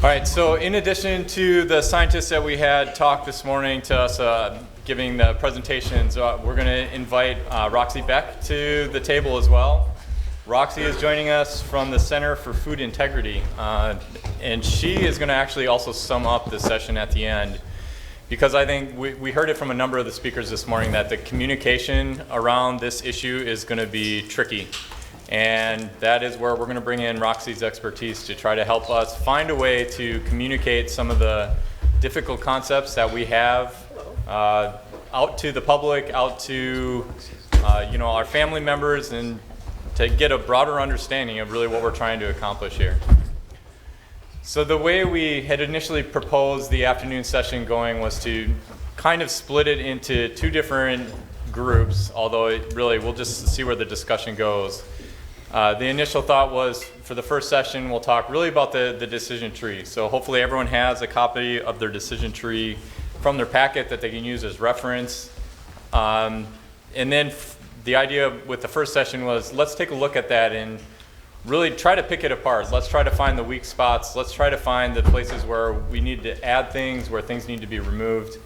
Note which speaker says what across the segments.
Speaker 1: All right, so in addition to the scientists that we had talk this morning to us giving the presentations, we're going to invite Roxi Beck to the table as well. Roxi is joining us from the Center for Food Integrity, and she is going to actually also sum up the session at the end, because I think we heard it from a number of the speakers this morning that the communication around this issue is going to be tricky. And that is where we're going to bring in Roxi's expertise to try to help us find a way to communicate some of the difficult concepts that we have out to the public, out to our family members, and to get a broader understanding of really what we're trying to accomplish here. So the way we had initially proposed the afternoon session going was to kind of split it into two different groups, although we'll just see where the discussion goes. The initial thought was for the first session, we'll talk really about the decision tree. So hopefully everyone has a copy of their decision tree from their packet that they can use as reference. And then the idea with the first session was let's take a look at that and really try to pick it apart. Let's try to find the weak spots. Let's try to find the places where we need to add things, where things need to be removed.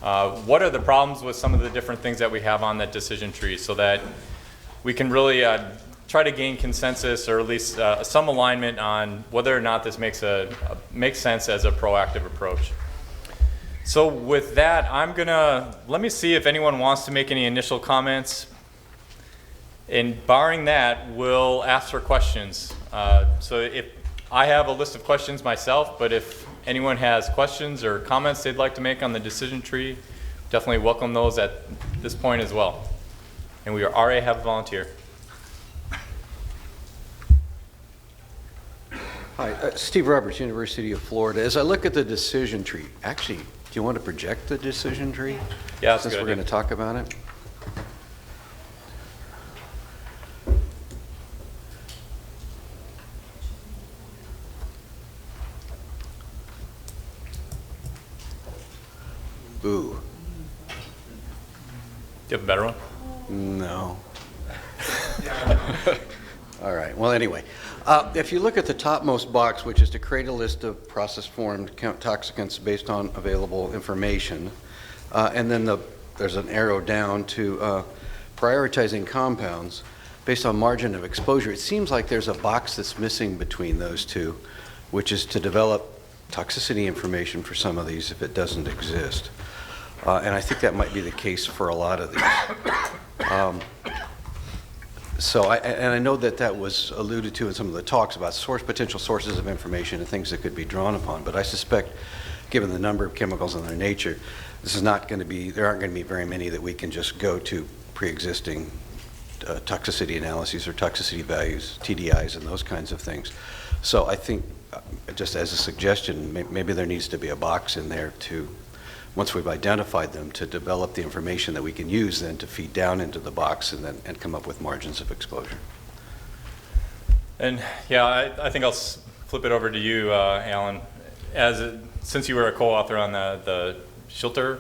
Speaker 1: What are the problems with some of the different things that we have on that decision tree so that we can really try to gain consensus, or at least some alignment on whether or not this makes sense as a proactive approach. So with that, let me see if anyone wants to make any initial comments. And barring that, we'll ask for questions. So if I have a list of questions myself, but if anyone has questions or comments they'd like to make on the decision tree, definitely welcome those at this point as well. And we already have a volunteer.
Speaker 2: Hi, Steve Roberts, University of Florida. As I look at the decision tree, actually, do you want to project the decision tree?
Speaker 1: Yeah, that's
Speaker 2: since
Speaker 1: good.
Speaker 2: We're going to talk about it. Boo.
Speaker 1: Do you have a better one?
Speaker 2: No. All right. Well, anyway, if you look at the topmost box, which is to create a list of process-formed toxicants based on available information, and then there's an arrow down to prioritizing compounds based on margin of exposure, it seems like there's a box that's missing between those two, which is to develop toxicity information for some of these if it doesn't exist. And I think that might be the case for a lot of these. So I know that was alluded to in some of the talks about potential sources of information and things that could be drawn upon, but I suspect, given the number of chemicals and their nature, there aren't going to be very many that we can just go to pre-existing toxicity analyses or toxicity values, TDIs, and those kinds of things. So I think, just as a suggestion, maybe there needs to be a box in there to, once we've identified them, to develop the information that we can use then to feed down into the box and come up with margins of exposure.
Speaker 1: And yeah, I think I'll flip it over to you, Alan. Since you were a co-author on the Schilter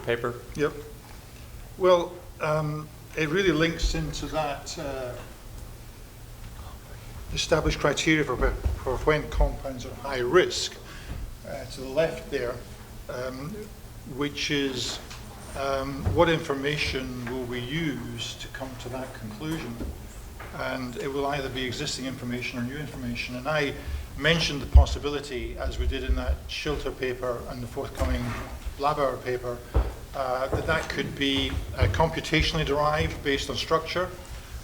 Speaker 1: paper.
Speaker 3: Yep. Well, it really links into that established criteria for when compounds are high risk to the left there. Which is what information will we use to come to that conclusion? And it will either be existing information or new information. And I mentioned the possibility, as we did in that Schilter paper and the forthcoming Blabauer paper, that could be computationally derived based on structure,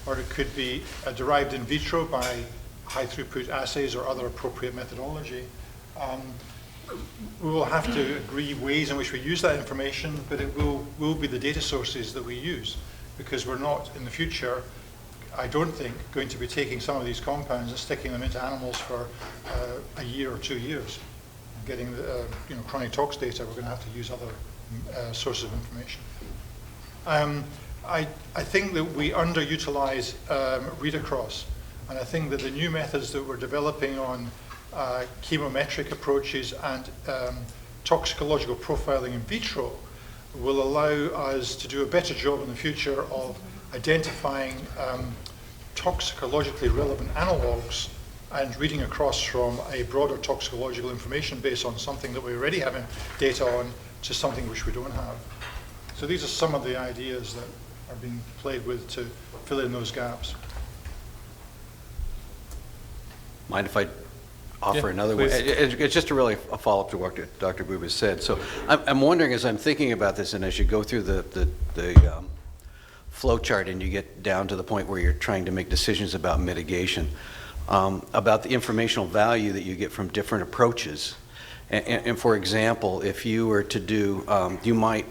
Speaker 3: or it could be derived in vitro by high throughput assays or other appropriate methodology. We will have to agree ways in which we use that information, but it will be the data sources that we use, because we're not in the future, I don't think, going to be taking some of these compounds and sticking them into animals for a year or 2 years. Getting the chronic tox data, we're going to have to use other sources of information. I think that we underutilize read across, and I think that the new methods that we're developing on chemometric approaches and toxicological profiling in vitro will allow us to do a better job in the future of identifying toxicologically relevant analogues and reading across from a broader toxicological information base on something that we already have data on to something which we don't have. So these are some of the ideas that are being played with to fill in those gaps.
Speaker 2: Mind if I offer
Speaker 1: Yeah,
Speaker 2: another way?
Speaker 1: please.
Speaker 2: It's just a follow-up to what Dr. Boobis said. So I'm wondering, as I'm thinking about this, and as you go through the flow chart and you get down to the point where you're trying to make decisions about mitigation, about the informational value that you get from different approaches. And for example, if you were to do, you might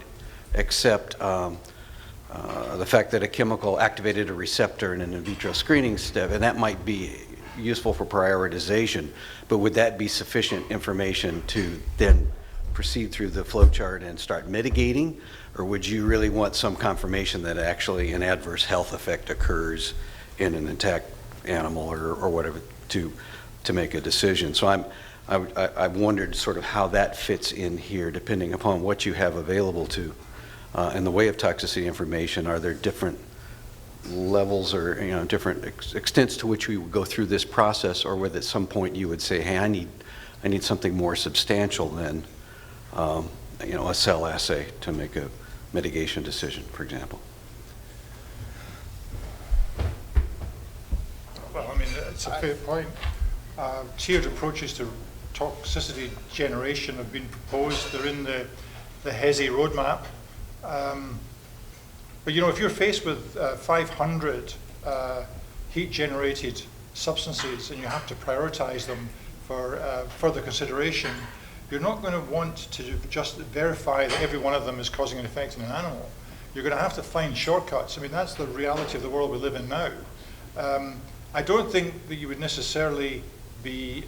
Speaker 2: accept the fact that a chemical activated a receptor in an in vitro screening step, and that might be useful for prioritization, but would that be sufficient information to then proceed through the flow chart and start mitigating? Or would you really want some confirmation that actually an adverse health effect occurs in an intact animal or whatever to make a decision? So I've wondered sort of how that fits in here, depending upon what you have available to. In the way of toxicity information, are there different levels or different extents to which we would go through this process, or whether at some point you would say, hey, I need something more substantial than a cell assay to make a mitigation decision, for example?
Speaker 3: Well, I mean, it's a fair point. Tiered approaches to toxicity generation have been proposed. They're in the HESI roadmap. But if you're faced with 500 heat-generated substances and you have to prioritize them for further consideration, you're not going to want to just verify that every one of them is causing an effect in an animal. You're going to have to find shortcuts. I mean, that's the reality of the world we live in now. I don't think that you would necessarily be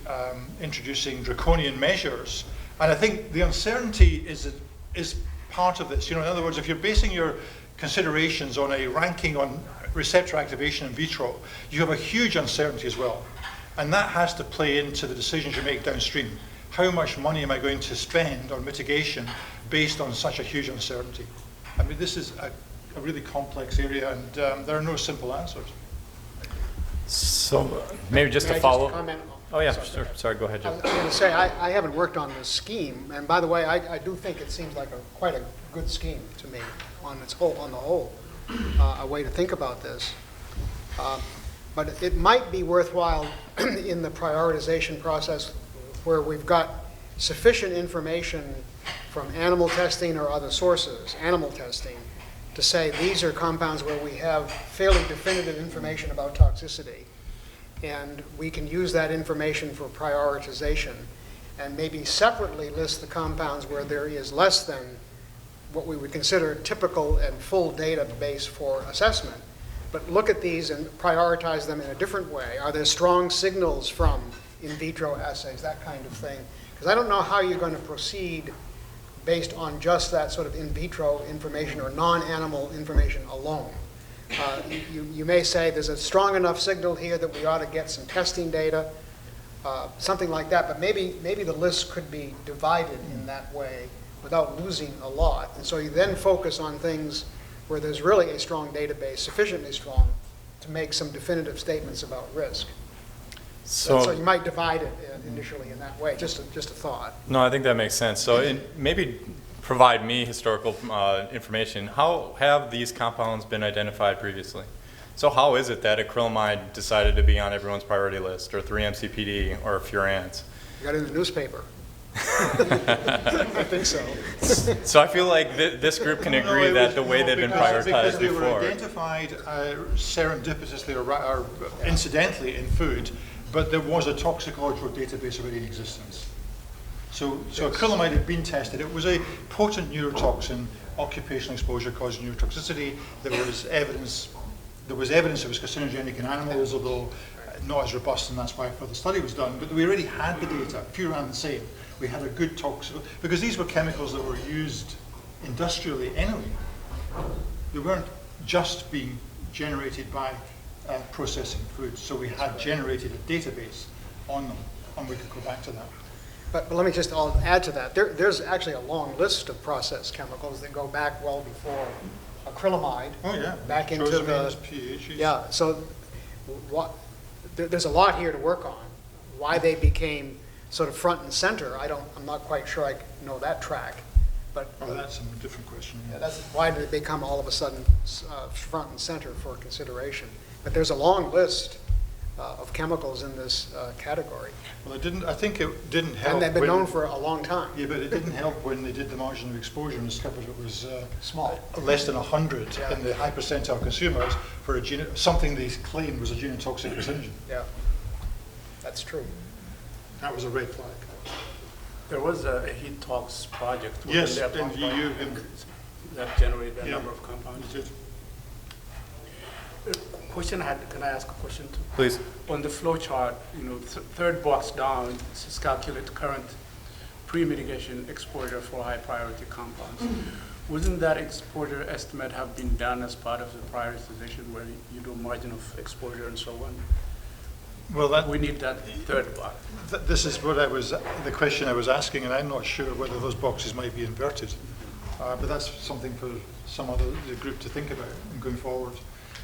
Speaker 3: introducing draconian measures. And I think the uncertainty is part of this. In other words, if you're basing your considerations on a ranking on receptor activation in vitro, you have a huge uncertainty as well. And that has to play into the decisions you make downstream. How much money am I going to spend on mitigation based on such a huge uncertainty? I mean, this is a really complex area, and there are no simple answers.
Speaker 1: So maybe just
Speaker 4: May
Speaker 1: to
Speaker 4: I
Speaker 1: follow.
Speaker 4: comment?
Speaker 1: Oh yeah,
Speaker 4: Sorry.
Speaker 1: sure. Sorry, go ahead,
Speaker 4: I
Speaker 1: Jeff.
Speaker 4: was going to say, I haven't worked on this scheme, and by the way, I do think it seems like quite a good scheme to me on the whole, a way to think about this. But it might be worthwhile in the prioritization process where we've got sufficient information from animal testing or other sources, animal testing, to say these are compounds where we have fairly definitive information about toxicity. And we can use that information for prioritization and maybe separately list the compounds where there is less than what we would consider typical and full database for assessment. But look at these and prioritize them in a different way. Are there strong signals from in vitro assays, that kind of thing? Because I don't know how you're going to proceed based on just that sort of in vitro information or non-animal information alone. You may say there's a strong enough signal here that we ought to get some testing data, something like that, but maybe the list could be divided in that way without losing a lot. And so you then focus on things where there's really a strong database, sufficiently strong, to make some definitive statements about risk. So you might divide it initially in that way, just a thought.
Speaker 1: No, I think that makes sense. So maybe provide me historical information. How have these compounds been identified previously? So how is it that acrylamide decided to be on everyone's priority list, or 3-MCPD, or furans?
Speaker 4: You got it in the newspaper. I think so.
Speaker 1: So I feel like this group can agree that the way they've been prioritized
Speaker 3: because they
Speaker 1: before.
Speaker 3: were identified serendipitously or incidentally in food, but there was a toxicological database already in existence. So acrylamide had been tested. It was a potent neurotoxin, occupational exposure caused neurotoxicity. There was evidence it was carcinogenic in animals, although not as robust, and that's why further study was done. But we already had the data, furan the same. We had a good toxic, because these were chemicals that were used industrially anyway. They weren't just being generated by processing food. So we had generated a database on them, and we could go back to that.
Speaker 4: But let me just add to that. There's actually a long list of processed chemicals that go back well before acrylamide.
Speaker 3: Oh yeah.
Speaker 4: Back into the
Speaker 3: pHs.
Speaker 4: yeah. So there's a lot here to work on. Why they became sort of front and center, I'm not quite sure I know that track. But
Speaker 3: Oh, that's a different question.
Speaker 4: yeah, that's why did it become all of a sudden front and center for consideration? But there's a long list of chemicals in this category,
Speaker 3: Well, I think it didn't help.
Speaker 4: and they've been
Speaker 3: when-
Speaker 4: known for a long time.
Speaker 3: Yeah, but it didn't help when they did the margin of exposure and discovered it was
Speaker 4: Small.
Speaker 3: less than 100
Speaker 4: Yeah.
Speaker 3: in the high percentile consumers for something they claimed was a genotoxic carcinogen.
Speaker 4: Yeah, that's true.
Speaker 3: That was a red flag.
Speaker 5: There was a heat talks project. within
Speaker 3: Yes,
Speaker 5: their
Speaker 3: in
Speaker 5: compound
Speaker 3: EU.
Speaker 5: that generated a
Speaker 3: Yeah.
Speaker 5: number of compounds.
Speaker 3: It did.
Speaker 5: Question can I ask a question too?
Speaker 1: Please.
Speaker 5: On the flow chart, third box down, it says calculate current pre-mitigation exposure for high priority compounds. Wouldn't that exposure estimate have been done as part of the prioritization where you do margin of exposure and so on?
Speaker 3: Well,
Speaker 5: We need that third box.
Speaker 3: this is the question I was asking, and I'm not sure whether those boxes might be inverted. But that's something for the group to think about going forward.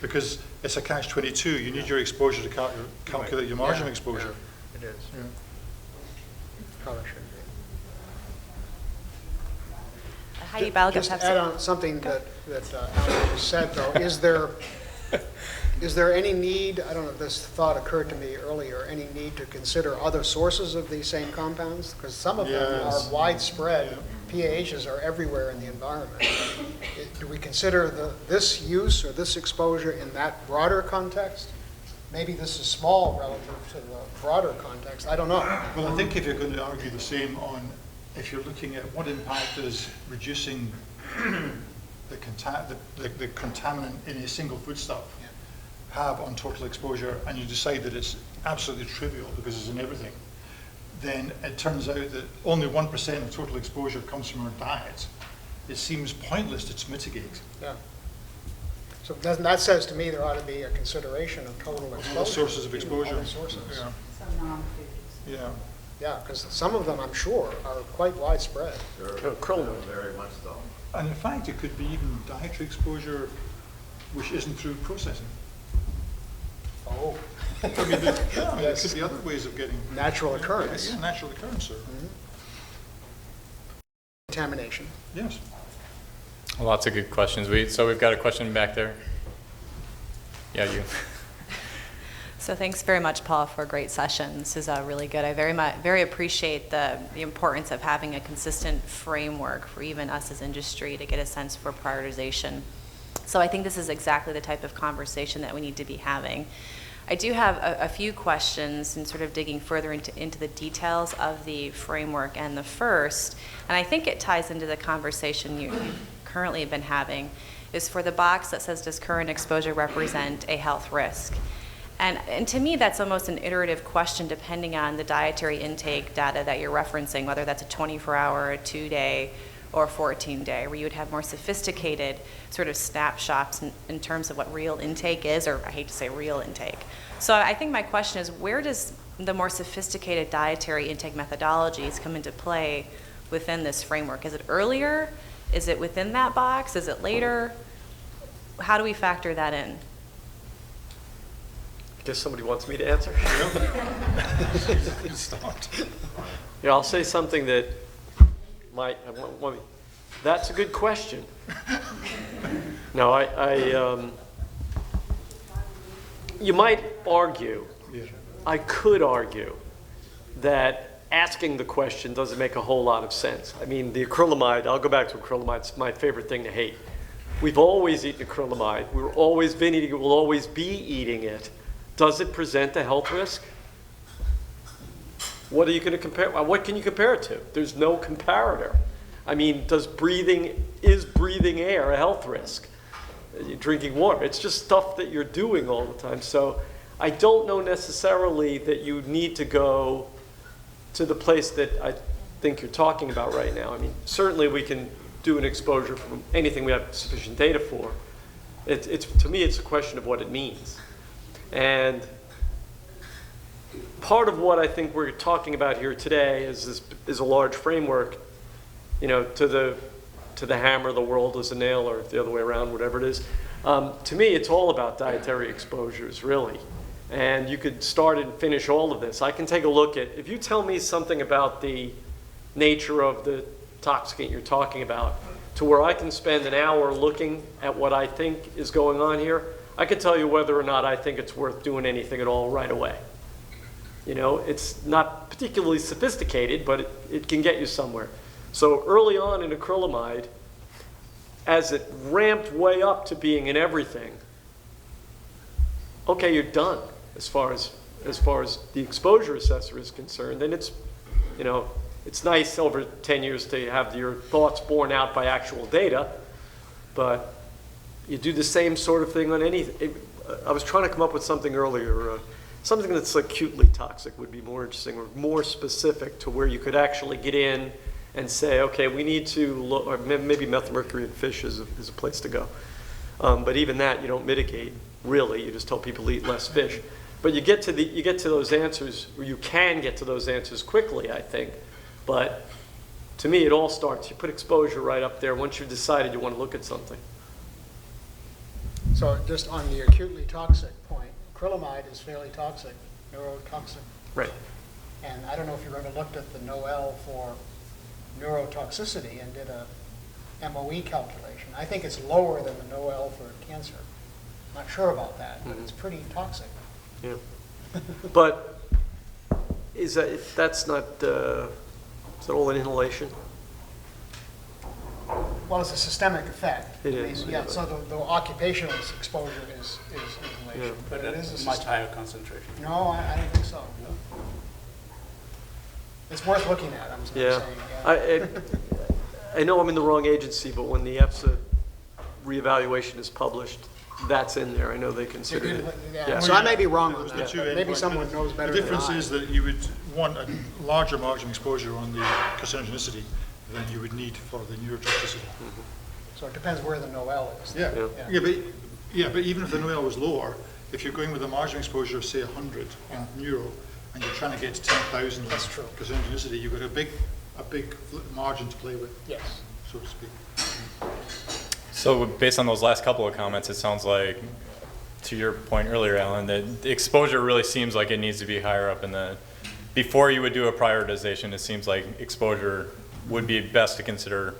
Speaker 3: Because it's a catch-22. You need your exposure to calculate your margin
Speaker 4: Yeah,
Speaker 3: exposure.
Speaker 4: yeah, it is.
Speaker 3: Yeah.
Speaker 4: Probably should be.
Speaker 6: Heidi Balgett
Speaker 4: Just
Speaker 6: has
Speaker 4: to add on something that Alan just said, though, is there any need, I don't know if this thought occurred to me earlier, any need to consider other sources of these same compounds? Because some of them
Speaker 3: Yes.
Speaker 4: are widespread. PAHs are everywhere in the environment. Do we consider this use or this exposure in that broader context? Maybe this is small relative to the broader context. I don't know.
Speaker 3: Well, I think if you're going to argue the same if you're looking at what impact is reducing the contaminant in a single foodstuff have on total exposure, and you decide that it's absolutely trivial because it's in everything, then it turns out that only 1% of total exposure comes from our diet. It seems pointless to mitigate.
Speaker 4: Yeah. So that says to me there ought to be a consideration of total exposure.
Speaker 3: Other sources of exposure.
Speaker 4: Other sources.
Speaker 3: Yeah.
Speaker 7: Some non-foods.
Speaker 3: Yeah.
Speaker 4: Yeah, because some of them, I'm sure, are quite widespread.
Speaker 8: Very much so.
Speaker 3: And in fact, it could be even dietary exposure which isn't through processing.
Speaker 4: Oh.
Speaker 3: I mean, there could be other ways of getting
Speaker 4: Natural occurrence.
Speaker 3: Yeah, natural occurrence, sir.
Speaker 4: Contamination.
Speaker 3: Yes.
Speaker 1: Lots of good questions. So we've got a question back there. Yeah, you.
Speaker 6: So thanks very much, Paul, for a great session. This is really good. I very appreciate the importance of having a consistent framework for even us as industry to get a sense for prioritization. So I think this is exactly the type of conversation that we need to be having. I do have a few questions and sort of digging further into the details of the framework. And the first, and I think it ties into the conversation you currently have been having, is for the box that says, does current exposure represent a health risk? And to me, that's almost an iterative question depending on the dietary intake data that you're referencing, whether that's a 24-hour, a 2-day, or 14-day, where you would have more sophisticated sort of snapshots in terms of what real intake is, or I hate to say real intake. So I think my question is, where does the more sophisticated dietary intake methodologies come into play within this framework? Is it earlier? Is it within that box? Is it later? How do we factor that in?
Speaker 9: I guess somebody wants me to answer. Yeah, I'll say something that might. That's a good question. No, you might argue. I could argue that asking the question doesn't make a whole lot of sense. I mean, the acrylamide. I'll go back to acrylamide. It's my favorite thing to hate. We've always eaten acrylamide. We've always been eating it. We'll always be eating it. Does it present a health risk? What are you going to compare? What can you compare it to? There's no comparator. I mean, is breathing air a health risk? You're drinking water. It's just stuff that you're doing all the time. So I don't know necessarily that you need to go to the place that I think you're talking about right now. I mean, certainly we can do an exposure from anything we have sufficient data for. To me, it's a question of what it means. And part of what I think we're talking about here today is a large framework, to the hammer, the world is a nail, or the other way around, whatever it is. To me, it's all about dietary exposures, really. and you could start and finish all of this. I can take a look at, if you tell me something about the nature of the toxicant you're talking about, to where I can spend an hour looking at what I think is going on here, I can tell you whether or not I think it's worth doing anything at all right away. You know, it's not particularly sophisticated, but it can get you somewhere. So early on in acrylamide, as it ramped way up to being in everything, okay, you're done as far as the exposure assessor is concerned. And it's, you know, it's nice over 10 years to have your thoughts borne out by actual data, but you do the same sort of thing on anything. I was trying to come up with something earlier. Something that's acutely toxic would be more interesting or more specific to where you could actually get in and say, okay, we need to look, or maybe methylmercury in fish is a place to go. But even that, you don't mitigate, really. You just tell people to eat less fish. But you get to those answers, or you can get to those answers quickly, I think. But to me, it all starts. You put exposure right up there once you've decided you want to look at something.
Speaker 4: So just on the acutely toxic point, acrylamide is fairly toxic, neurotoxic.
Speaker 9: Right.
Speaker 4: And I don't know if you've ever looked at the NOEL for neurotoxicity and did a MOE calculation. I think it's lower than the NOEL for cancer. Not sure about that, but it's pretty toxic.
Speaker 9: Yeah. But that's not, is that all an inhalation?
Speaker 4: Well, it's a systemic effect.
Speaker 9: It is.
Speaker 4: Yeah, so the occupational exposure is inhalation.
Speaker 5: But
Speaker 4: it is
Speaker 5: it's
Speaker 4: a
Speaker 5: much higher concentration.
Speaker 4: No, I don't think so. It's worth looking at, I'm saying.
Speaker 9: I know I'm in the wrong agency, but when the EFSA reevaluation is published, that's in there. I know they consider it.
Speaker 4: Yeah. So I may be wrong on that.
Speaker 3: Two
Speaker 4: But maybe
Speaker 3: endpoints.
Speaker 4: someone knows better
Speaker 3: The
Speaker 4: than
Speaker 3: difference
Speaker 4: I.
Speaker 3: is that you would want a larger margin exposure on the carcinogenicity than you would need for the neurotoxicity.
Speaker 4: So it depends where the NOEL is.
Speaker 3: Yeah.
Speaker 9: Yeah.
Speaker 3: But even if the NOEL was lower, if you're going with a margin exposure of say 100 on neuro, and you're trying to get to 10,000
Speaker 4: That's true.
Speaker 3: carcinogenicity, you've got a big margin to play with,
Speaker 4: Yes.
Speaker 3: so to speak.
Speaker 1: So based on those last couple of comments, it sounds like, to your point earlier, Alan, that the exposure really seems like it needs to be higher up in the, before you would do a prioritization, it seems like exposure would be best to consider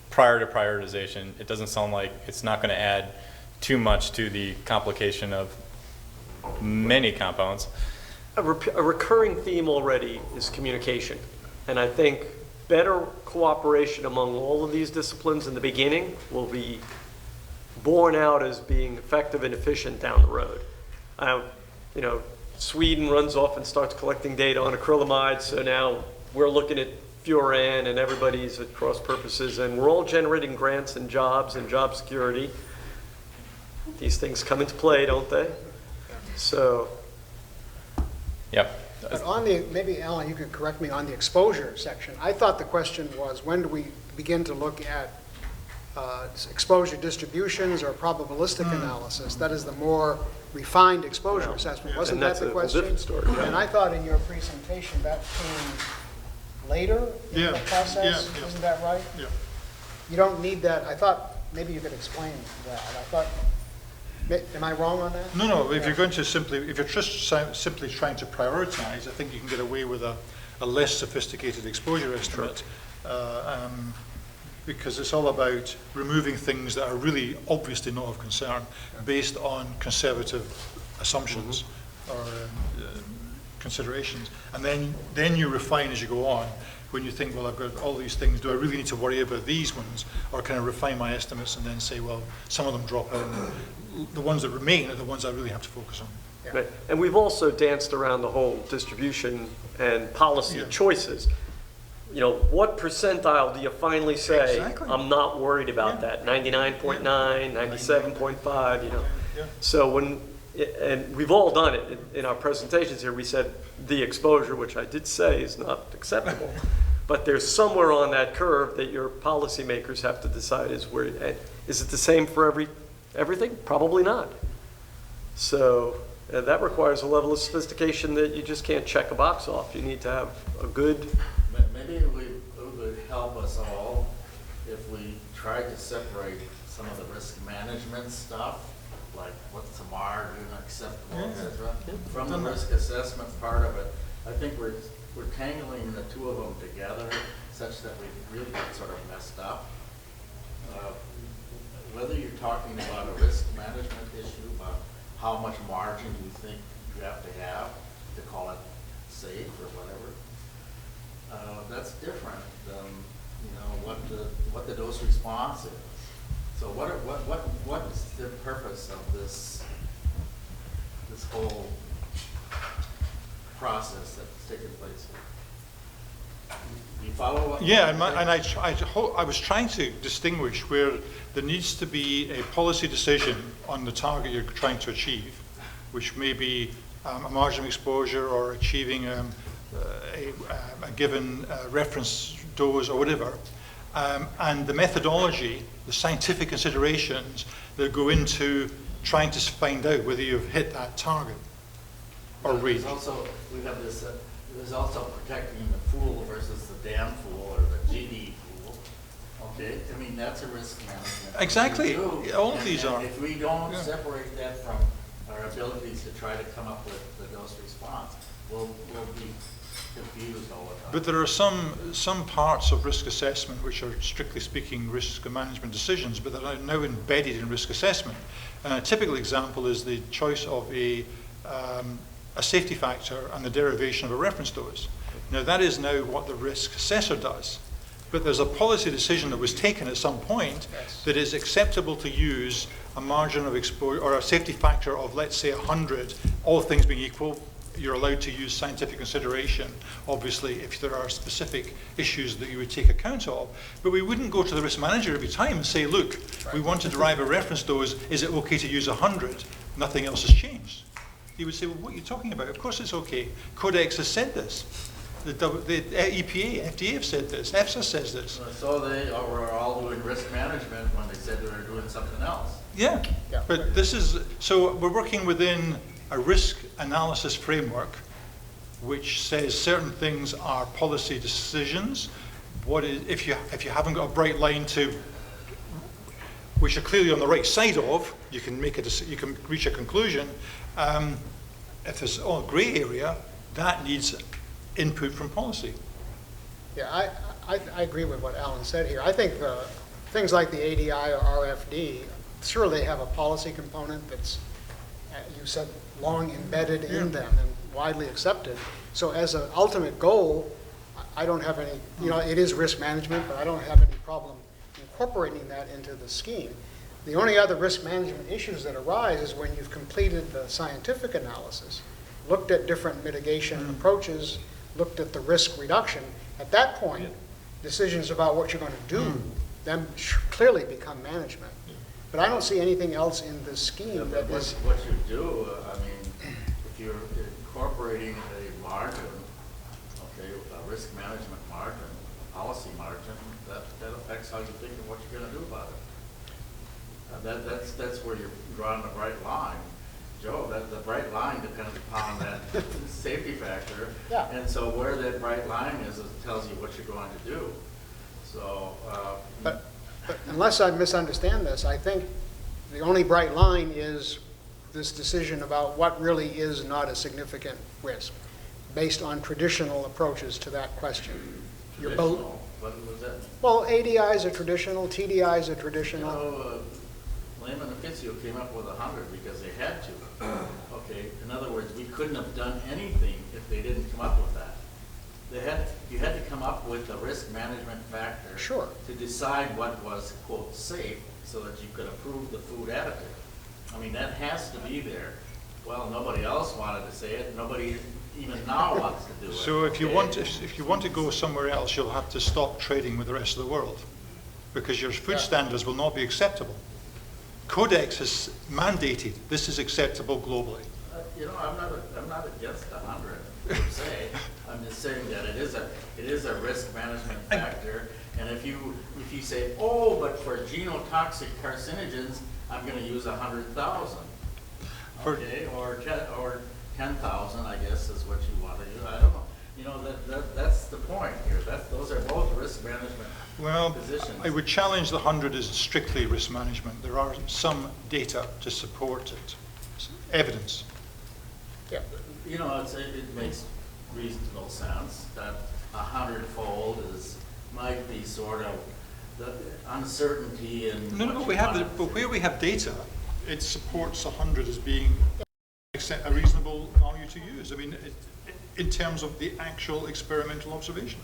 Speaker 1: prior to prioritization. It doesn't sound like it's not going to add too much to the complication of many compounds.
Speaker 9: A recurring theme already is communication. And I think better cooperation among all of these disciplines in the beginning will be borne out as being effective and efficient down the road. You know, Sweden runs off and starts collecting data on acrylamide, so now we're looking at furan and everybody's at cross purposes, and we're all generating grants and job security. These things come into play, don't they? So.
Speaker 1: Yep.
Speaker 4: But on the, maybe Alan, you could correct me on the exposure section. I thought the question was, when do we begin to look at exposure distributions or probabilistic analysis? That is the more refined exposure assessment. Wasn't that the question?
Speaker 9: And that's a different story.
Speaker 4: And I thought in your presentation that came later in the process. Isn't that right?
Speaker 3: Yeah.
Speaker 4: You don't need that. I thought maybe you could explain that. I thought, am I wrong on that?
Speaker 3: No. If you're going to if you're just simply trying to prioritize, I think you can get away with a less sophisticated exposure estimate, because it's all about removing things that are really obviously not of concern, based on conservative assumptions or considerations, and then you refine as you go on. When you think, well, I've got all these things, do I really need to worry about these ones, or can I refine my estimates and then say, well, some of them drop out, and the ones that remain are the ones I really have to focus on.
Speaker 4: Yeah.
Speaker 9: Right. And we've also danced around the whole distribution and policy choices. You know, what percentile do you finally say,
Speaker 3: Exactly.
Speaker 9: I'm not worried about that? 99.9, 97.5, you know.
Speaker 3: Yeah.
Speaker 9: So and we've all done it in our presentations here, we said the exposure, which I did say is not acceptable, but there's somewhere on that curve that your policymakers have to decide is where, is it the same for everything? Probably not. So that requires a level of sophistication that you just can't check a box off. You need to have a good.
Speaker 8: Maybe it would help us all if we tried to separate some of the risk management stuff like what's the margin acceptable, et cetera. From the risk assessment part of it, I think we're tangling the two of them together such that we really get sort of messed up. Whether you're talking about a risk management issue, about how much margin you think you have to call it safe or whatever, that's different than, you know, what the dose response is. So what's the purpose of this whole process that's taking place here? Do you follow what?
Speaker 3: Yeah, I was trying to distinguish where there needs to be a policy decision on the target you're trying to achieve, which may be a margin of exposure or achieving a given reference dose or whatever, and the methodology, the scientific considerations that go into trying to find out whether you've hit that target or range.
Speaker 8: There's also protecting the fool versus the damn fool or the GD fool. Okay, I mean that's a risk management.
Speaker 3: Exactly, all of these
Speaker 8: and
Speaker 3: are.
Speaker 8: If we don't separate that from our abilities to try to come up with the dose response, we'll be confused all the time.
Speaker 3: But there are some parts of risk assessment which are strictly speaking risk management decisions, but that are now embedded in risk assessment. And a typical example is the choice of a safety factor and the derivation of a reference dose. Now that is now what the risk assessor does. But there's a policy decision that was taken at some point that is acceptable to use a margin of exposure or a safety factor of, let's say, 100, all things being equal. You're allowed to use scientific consideration, obviously, if there are specific issues that you would take account of. But we wouldn't go to the risk manager every time and say, look, we want to derive a reference dose. Is it okay to use 100? Nothing else has changed. He would say, well, what are you talking about? Of course it's okay. Codex has said this. The EPA, FDA have said this. EFSA says this.
Speaker 8: So they were all doing risk management when they said they were doing something else.
Speaker 3: Yeah, but this is, so we're working within a risk analysis framework which says certain things are policy decisions. What is, if you haven't got a bright line to, which you're clearly on the right side of, you can make you can reach a conclusion. If there's a grey area, that needs input from policy.
Speaker 4: Yeah, I agree with what Alan said here. I think things like the ADI or RFD, sure they have a policy component that's, you said, long embedded in them and widely accepted. So as an ultimate goal, I don't have any, you know, it is risk management, but I don't have any problem incorporating that into the scheme. The only other risk management issues that arise is when you've completed the scientific analysis, looked at different mitigation approaches, looked at the risk reduction. At that point, decisions about what you're going to do then clearly become management. But I don't see anything else in the scheme that is...
Speaker 8: What you do, I mean, if you're incorporating a margin, okay, a risk management margin, a policy margin, that affects how you think of what you're going to do about it. That's where you're drawing the bright line. Joe, the bright line depends upon that safety factor.
Speaker 4: Yeah.
Speaker 8: And so where that bright line is, it tells you what you're going to do. So...
Speaker 4: But unless I misunderstand this, I think the only bright line is this decision about what really is not
Speaker 8: traditional.
Speaker 4: based on traditional approaches to that question.
Speaker 8: Traditional? What was that?
Speaker 4: Well, ADIs are traditional, TDIs are traditional.
Speaker 8: You know, Lehman and Fitzhugh came up with 100 because they had to. Okay, in other words, we couldn't have done anything if they didn't come up with that. You had to come up with a risk management factor to decide what was, quote, safe so that you could approve the food additive. I mean, that has to be there. Well, nobody else wanted to say it. Nobody even now wants to do it.
Speaker 3: So if you want to go somewhere else, you'll have to stop trading with the rest of the world because your food standards will not be acceptable. Codex has mandated this is acceptable globally.
Speaker 8: You know, I'm not against 100 per se. I'm just saying that it is a risk management factor. And if you say, oh, but for genotoxic carcinogens, I'm going to use 100,000. Okay, or 10,000, I guess, is what you want to do. I don't know. You know, that's the point here. Those are both risk management
Speaker 3: Well,
Speaker 8: positions.
Speaker 3: I would challenge the 100 as strictly risk management. There are some data to support it, evidence.
Speaker 8: You know, it makes reasonable sense that 100-fold might be sort of the uncertainty in.
Speaker 3: No, but where we have data, it supports 100 as being a reasonable value to use. I mean, in terms of the actual experimental observation.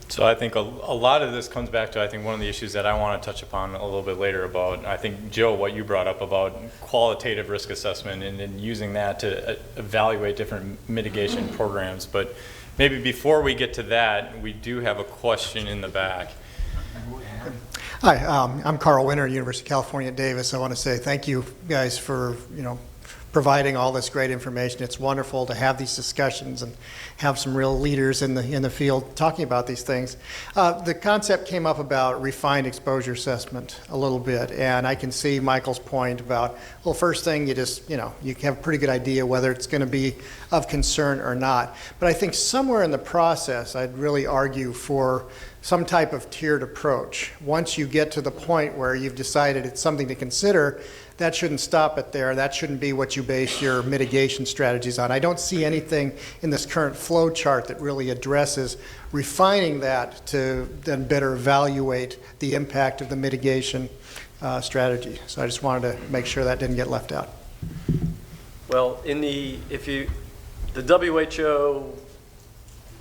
Speaker 1: So I think a lot of this comes back to, I think, one of the issues that I want to touch upon a little bit later about, I think, Joe, what you brought up about qualitative risk assessment and using that to evaluate different mitigation programs. But maybe before we get to that, we do have a question in the back.
Speaker 7: Hi, I'm Carl Winter, University of California at Davis. I want to say thank you guys for, providing all this great information. It's wonderful to have these discussions and have some real leaders in the field talking about these things. The concept came up about refined exposure assessment a little bit, and I can see Michael's point about, well, first thing, you have a pretty good idea whether it's going to be of concern or not. But I think somewhere in the process, I'd really argue for some type of tiered approach. Once you get to the point where you've decided it's something to consider, that shouldn't stop it there. That shouldn't be what you base your mitigation strategies on. I don't see anything in this current flow chart that really addresses refining that to then better evaluate the impact of the mitigation strategy. So I just wanted to make sure that didn't get left out.
Speaker 9: Well, the WHO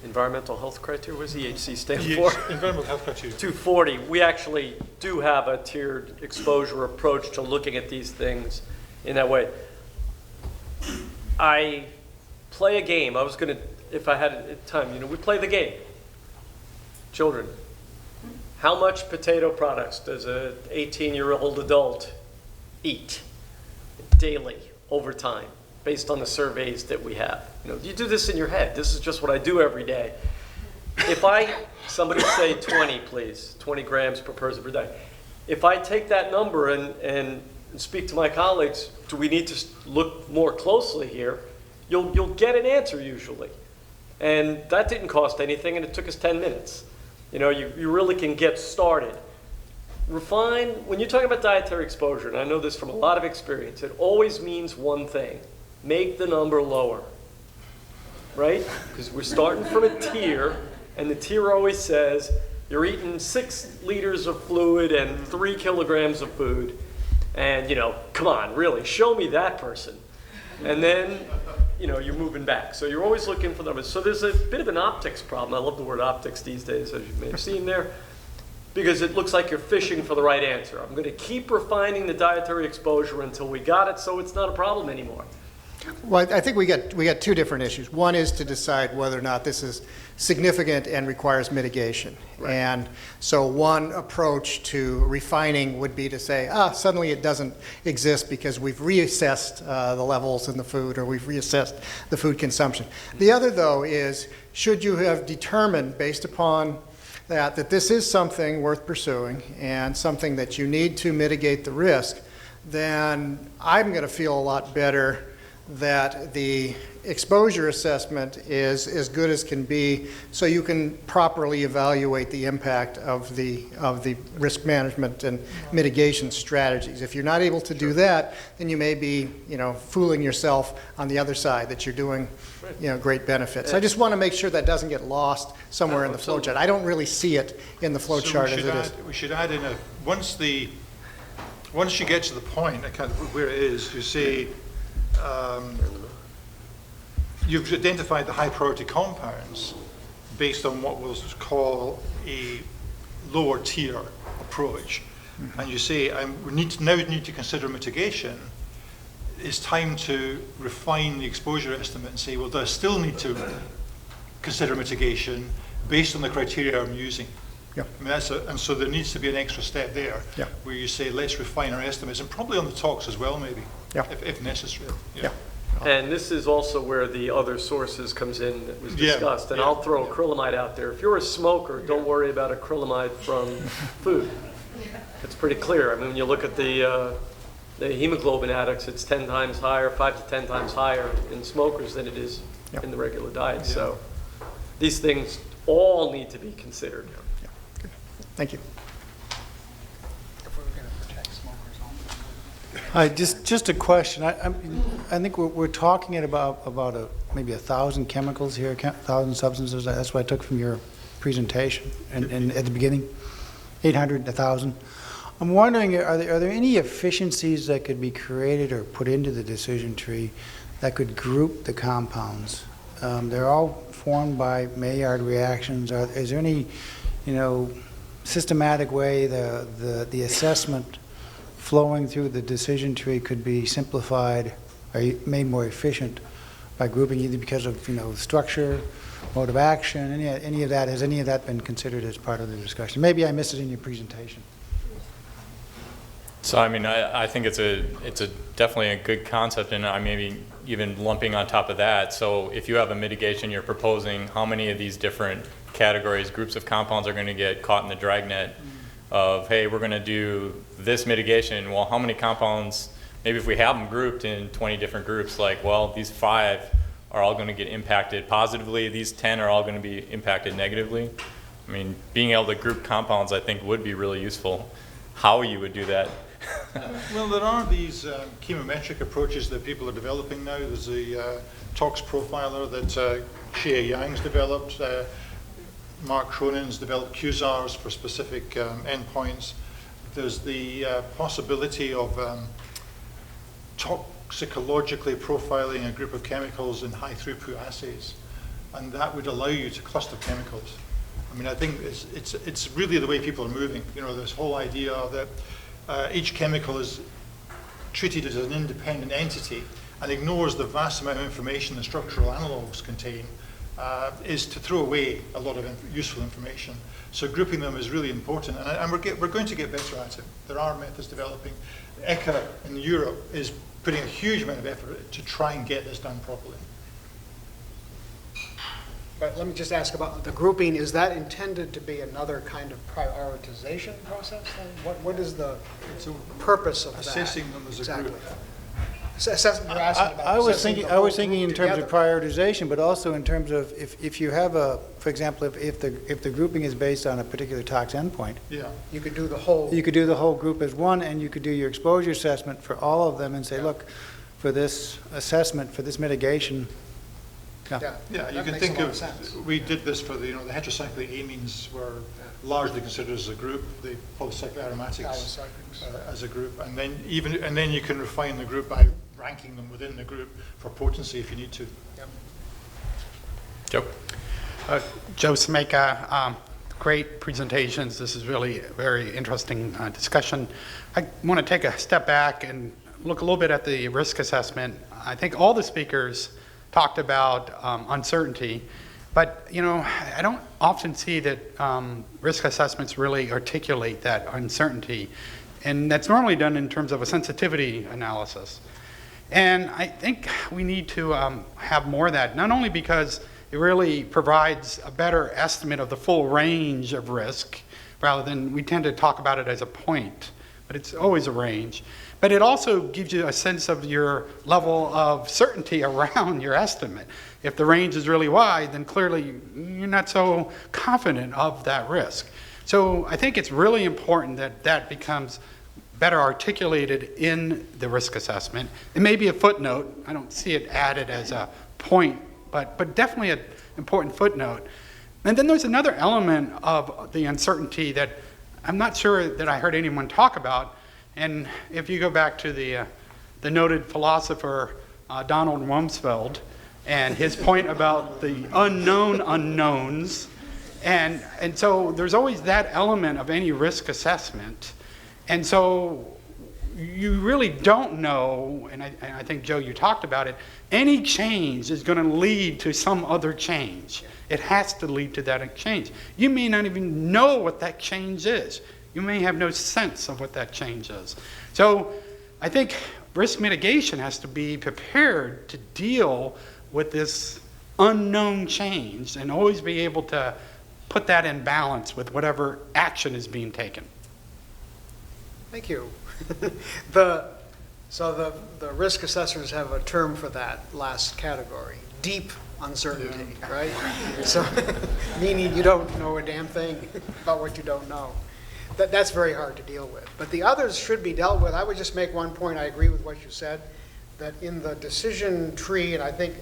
Speaker 9: environmental health criteria, what does EHC stand for?
Speaker 3: Environmental health criteria.
Speaker 9: 240, we actually do have a tiered exposure approach to looking at these things in that way. I play a game. I was going to, if I had time, we play the game. Children, how much potato products does an 18-year-old adult eat daily over time, based on the surveys that we have? You do this in your head. This is just what I do every day. If somebody say 20, please, 20 grams per person per day. If I take that number and speak to my colleagues, do we need to look more closely here? You'll get an answer usually. And that didn't cost anything, and it took us 10 minutes. You really can get started. Refine, when you're talking about dietary exposure, and I know this from a lot of experience, it always means one thing: make the number lower, right? Because we're starting from a tier, and the tier always says you're eating 6 liters of fluid and 3 kilograms of food, and come on, really, show me that person. And then, you're moving back. So you're always looking for numbers. So there's a bit of an optics problem. I love the word optics these days, as you may have seen there, because it looks like you're fishing for the right answer. I'm going to keep refining the dietary exposure until we got it so it's not a problem anymore.
Speaker 7: Well, I think we got two different issues. One is to decide whether or not this is significant and requires mitigation. Right. And so one approach to refining would be to say, suddenly it doesn't exist because we've reassessed the levels in the food, or we've reassessed the food consumption. The other, though, is should you have determined, based upon that this is something worth pursuing and something that you need to mitigate the risk, then I'm going to feel a lot better that the exposure assessment is as good as can be, so you can properly evaluate the impact of the risk management and mitigation strategies. If you're not able to do that, then you may be fooling yourself on the other side that you're doing great benefits. I just want to make sure that doesn't get lost somewhere in the flow chart. I don't really see it in the flow chart as it is.
Speaker 3: We should add in once you get to the point kind of where it is, you say you've identified the high priority compounds based on what we'll call a lower tier approach. Mm-hmm. And you say, we need to consider mitigation. It's time to refine the exposure estimate and say, well, do I still need to consider mitigation based on the criteria I'm using?
Speaker 7: Yeah.
Speaker 3: I mean, and so there needs to be an extra step there,
Speaker 7: yeah,
Speaker 3: where you say, let's refine our estimates, and probably on the talks as well, maybe,
Speaker 7: yeah,
Speaker 3: if necessary.
Speaker 7: Yeah.
Speaker 9: And this is also where the other sources comes in that was discussed. And I'll throw acrylamide out there. If you're a smoker, don't worry about acrylamide from food. It's pretty clear. I mean, when you look at the hemoglobin index, it's 10 times higher, 5 to 10 times higher in smokers than it is in the regular diet. So these things all need to be considered.
Speaker 7: Thank you.
Speaker 4: If we were going to protect smokers.
Speaker 10: Hi, just a question. I think we're talking about maybe 1,000 chemicals here, 1,000 substances. That's what I took from your presentation and at the beginning, 800, 1,000. I'm wondering, are there any efficiencies that could be created or put into the decision tree that could group the compounds? They're all formed by Maillard reactions. Is there any, systematic way the assessment flowing through the decision tree could be simplified or made more efficient by grouping, either because of structure, mode of action, any of that? Has any of that been considered as part of the discussion? Maybe I missed it in your presentation.
Speaker 1: So I mean, I think it's definitely a good concept, and I maybe even lumping on top of that. So if you have a mitigation, you're proposing how many of these different categories, groups of compounds are going to get caught in the dragnet of, hey, we're going to do this mitigation. Well, how many compounds? Maybe if we have them grouped in 20 different groups, like, well, these 5 are all going to get impacted positively. These 10 are all going to be impacted negatively. I mean, being able to group compounds, I think, would be really useful. How you would do that?
Speaker 3: Well, there are these chemometric approaches that people are developing now. There's a tox profiler that Xie Yang's developed. Mark Cronin's developed QSARs for specific endpoints. There's the possibility of toxicologically profiling a group of chemicals in high throughput assays, and that would allow you to cluster chemicals. I mean, I think it's really the way people are moving. This whole idea that each chemical is treated as an independent entity and ignores the vast amount of information the structural analogues contain is to throw away a lot of useful information. So grouping them is really important, and we're going to get better at it. There are methods developing. ECHA in Europe is putting a huge amount of effort to try and get this done properly.
Speaker 4: But let me just ask about the grouping. Is that intended to be another kind of prioritization process then? What is the purpose of that?
Speaker 3: Assessing them as a group.
Speaker 4: You're asking about
Speaker 10: I was
Speaker 4: assessing
Speaker 10: thinking
Speaker 4: the whole
Speaker 10: in
Speaker 4: group
Speaker 10: terms of
Speaker 4: together.
Speaker 10: prioritization, but also in terms of if you have for example, if the grouping is based on a particular tox endpoint,
Speaker 3: Yeah.
Speaker 4: You could do the whole.
Speaker 10: you could do the whole group as one, and you could do your exposure assessment for all of them and say, look, for this assessment, for this mitigation.
Speaker 3: Yeah, you
Speaker 4: that
Speaker 3: can
Speaker 4: makes
Speaker 3: think
Speaker 4: a lot
Speaker 3: of,
Speaker 4: sense.
Speaker 3: we did this for the heterocyclic amines were largely considered as a group, the polycyclic aromatics as a group, and then you can refine the group by ranking them within the group for potency if you need to.
Speaker 4: Yep.
Speaker 1: Joe?
Speaker 11: Joe Smeka, great presentations. This is really a very interesting discussion. I want to take a step back and look a little bit at the risk assessment. I think all the speakers talked about uncertainty, but I don't often see that risk assessments really articulate that uncertainty, and that's normally done in terms of a sensitivity analysis. And I think we need to have more of that, not only because it really provides a better estimate of the full range of risk, rather than we tend to talk about it as a point, but it's always a range. But it also gives you a sense of your level of certainty around your estimate. If the range is really wide, then clearly you're not so confident of that risk. So I think it's really important that that becomes better articulated in the risk assessment. It may be a footnote. I don't see it added as a point, but definitely an important footnote. And then there's another element of the uncertainty that I'm not sure that I heard anyone talk about. And if you go back to the noted philosopher Donald Rumsfeld and his point about the unknown unknowns, and so there's always that element of any risk assessment. And so you really don't know, and I think, Joe, you talked about it, any change is going to lead to some other change. It has to lead to that change. You may not even know what that change is. You may have no sense of what that change is. So I think risk mitigation has to be prepared to deal with this unknown change and always be able to put that in balance with whatever action is being taken.
Speaker 4: Thank you. So the risk assessors have a term for that last category, deep uncertainty, right? So, meaning you don't know a damn thing about what you don't know. That's very hard to deal with. But the others should be dealt with. I would just make one point. I agree with what you said, that in the decision tree, and I think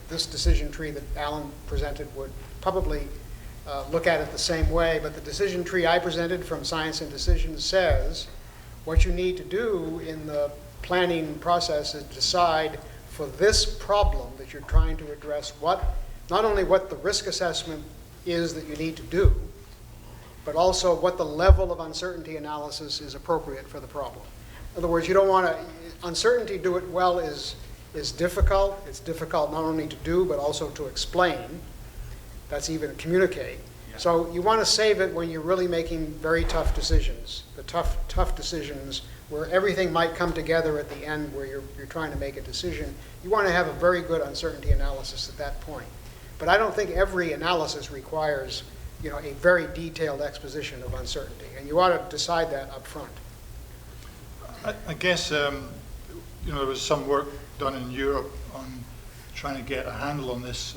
Speaker 4: this decision tree that Alan presented would probably look at it the same way, but the decision tree I presented from Science and Decision says what you need to do in the planning process is decide for this problem that you're trying to address not only what the risk assessment is that you need to do, but also what the level of uncertainty analysis is appropriate for the problem. In other words, you don't want to, uncertainty do it well is difficult. It's difficult not only to do, but also to explain. That's even communicate. Yeah. So you want to save it when you're really making very tough decisions, the tough decisions where everything might come together at the end where you're trying to make a decision. You want to have a very good uncertainty analysis at that point. But I don't think every analysis requires a very detailed exposition of uncertainty, and you ought to decide that up front.
Speaker 3: I guess, there was some work done in Europe on trying to get a handle on this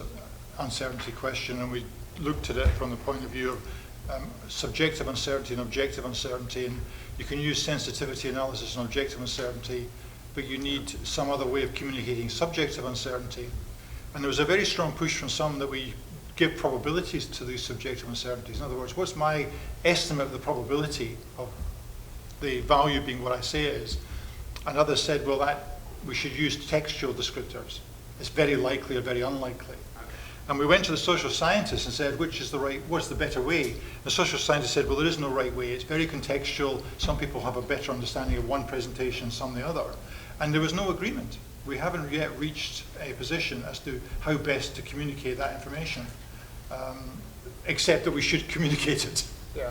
Speaker 3: uncertainty question, and we looked at it from the point of view of subjective uncertainty and objective uncertainty, and you can use sensitivity analysis and objective uncertainty, but you need some other way of communicating subjective uncertainty. And there was a very strong push from some that we give probabilities to these subjective uncertainties. In other words, what's my estimate of the probability of the value being what I say it is? And others said, well, that we should use textual descriptors. It's very likely or very unlikely. And we went to the social scientists and said, what's the better way? The social scientists said, well, there is no right way. It's very contextual. Some people have a better understanding of one presentation, some the other. And there was no agreement. We haven't yet reached a position as to how best to communicate that information, except that we should communicate it.
Speaker 4: Yeah.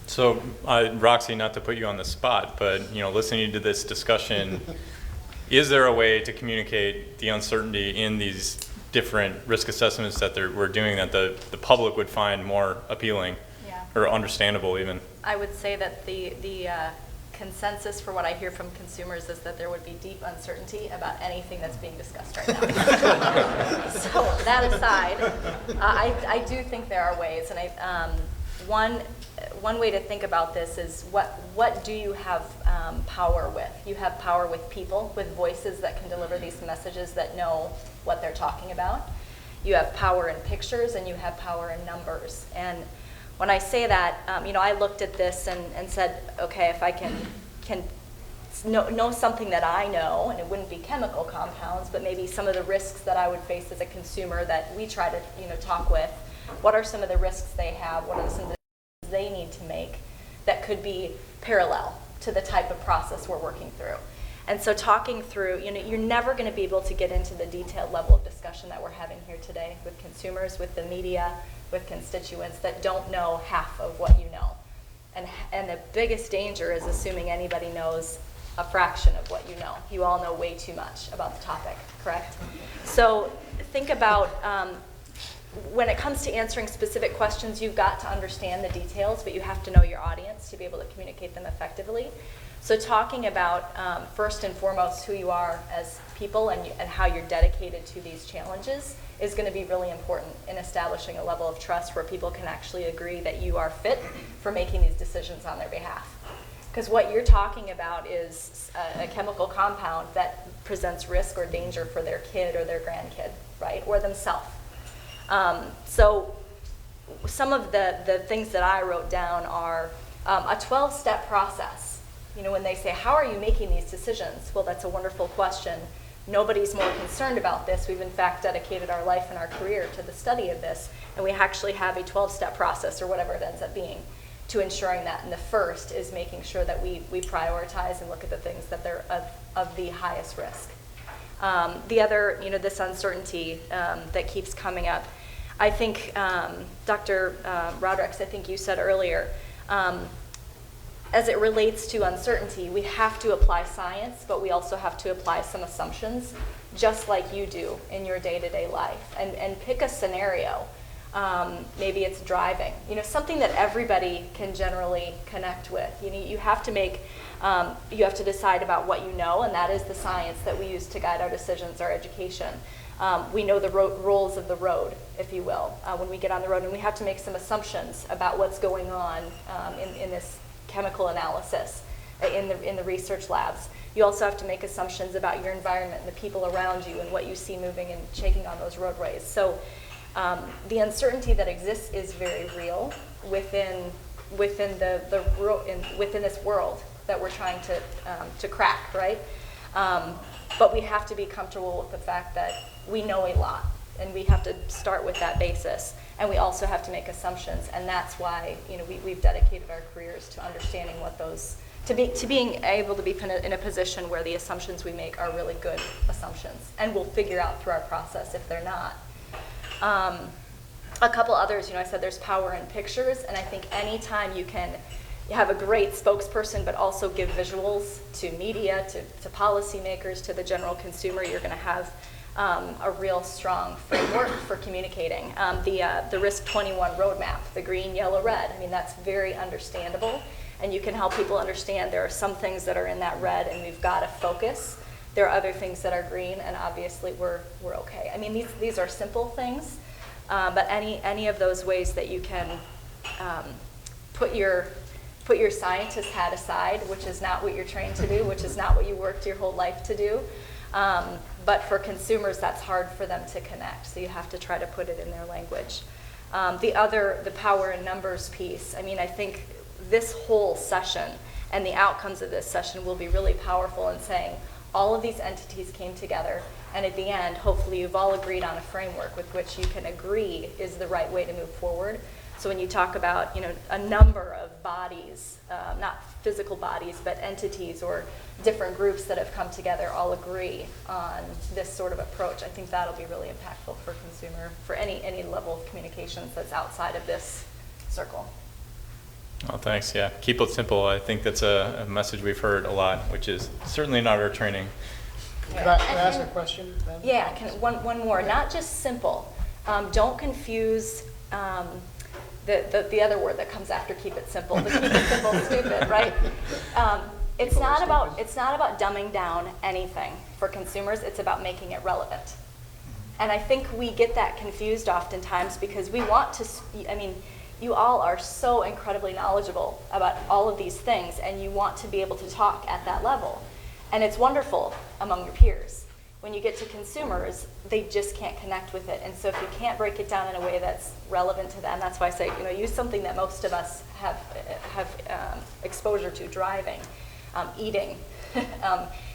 Speaker 1: So, Roxy, not to put you on the spot, but listening to this discussion, is there a way to communicate the uncertainty in these different risk assessments that we're doing that the public would find more appealing, or understandable even?
Speaker 6: I would say that the consensus for what I hear from consumers is that there would be deep uncertainty about anything that's being discussed right now. So that aside, I do think there are ways, and one way to think about this is what do you have power with? You have power with people, with voices that can deliver these messages that know what they're talking about. You have power in pictures, and you have power in numbers. And when I say that, I looked at this and said, okay, if I can know something that I know, and it wouldn't be chemical compounds, but maybe some of the risks that I would face as a consumer that we try to talk with. What are some of the risks they have? What are some of the decisions they need to make that could be parallel to the type of process we're working through? And so talking through, you're never going to be able to get into the detailed level of discussion that we're having here today with consumers, with the media, with constituents that don't know half of what you know. And the biggest danger is assuming anybody knows a fraction of what you know. You all know way too much about the topic, correct? So think about when it comes to answering specific questions, you've got to understand the details, but you have to know your audience to be able to communicate them effectively. So talking about, first and foremost, who you are as people and how you're dedicated to these challenges is going to be really important in establishing a level of trust where people can actually agree that you are fit for making these decisions on their behalf. Because what you're talking about is a chemical compound that presents risk or danger for their kid or their grandkid, right, or themselves. So some of the things that I wrote down are a 12-step process. When they say, how are you making these decisions? Well, that's a wonderful question. Nobody's more concerned about this. We've, in fact, dedicated our life and our career to the study of this, and we actually have a 12-step process, or whatever it ends up being, to ensuring that. And the first is making sure that we prioritize and look at the things that they're of the highest risk. The other, this uncertainty that keeps coming up. I think, Dr. Rodricks, I think you said earlier, as it relates to uncertainty, we have to apply science, but we also have to apply some assumptions, just like you do in your day-to-day life. And pick a scenario. Maybe it's driving. Something that everybody can generally connect with. You have to you have to decide about what you know, and that is the science that we use to guide our decisions, our education.
Speaker 12: We know the rules of the road, if you will, when we get on the road, and we have to make some assumptions about what's going on in this chemical analysis in the research labs. You also have to make assumptions about your environment and the people around you and what you see moving and shaking on those roadways. So the uncertainty that exists is very real within this world that we're trying to crack, right? But we have to be comfortable with the fact that we know a lot, and we have to start with that basis. And we also have to make assumptions, and that's why we've dedicated our careers to understanding what those, to being able to be in a position where the assumptions we make are really good assumptions, and we'll figure out through our process if they're not. A couple others, I said there's power in pictures, and I think anytime you have a great spokesperson, but also give visuals to media, to policymakers, to the general consumer, you're going to have a real strong framework for communicating. The Risk 21 roadmap, the green, yellow, red, that's very understandable, and you can help people understand there are some things that are in that red, and we've got to focus. There are other things that are green, and obviously we're okay. These are simple things, but any of those ways that you can put your scientist hat aside, which is not what you're trained to do, which is not what you worked your whole life to do. But for consumers, that's hard for them to connect, so you have to try to put it in their language. The power in numbers piece, I think this whole session and the outcomes of this session will be really powerful in saying all of these entities came together, and at the end, hopefully you've all agreed on a framework with which you can agree is the right way to move forward. So when you talk about a number of bodies, not physical bodies, but entities or different groups that have come together all agree on this sort of approach, I think that'll be really impactful for consumer, for any level of communications that's outside of this circle.
Speaker 1: Well, thanks. Yeah, keep it simple. I think that's a message we've heard a lot, which is certainly not our training.
Speaker 4: Could I ask a question then?
Speaker 12: Yeah, one more. Okay. Not just simple. Don't confuse the other word that comes after keep it simple. The keep it simple, stupid, right? It's not about dumbing down anything for consumers. It's about making it relevant. And I think we get that confused oftentimes because we want to. You all are so incredibly knowledgeable about all of these things, and you want to be able to talk at that level. And it's wonderful among your peers. When you get to consumers, they just can't connect with it. And so if you can't break it down in a way that's relevant to them, that's why I say, use something that most of us have exposure to, driving, eating.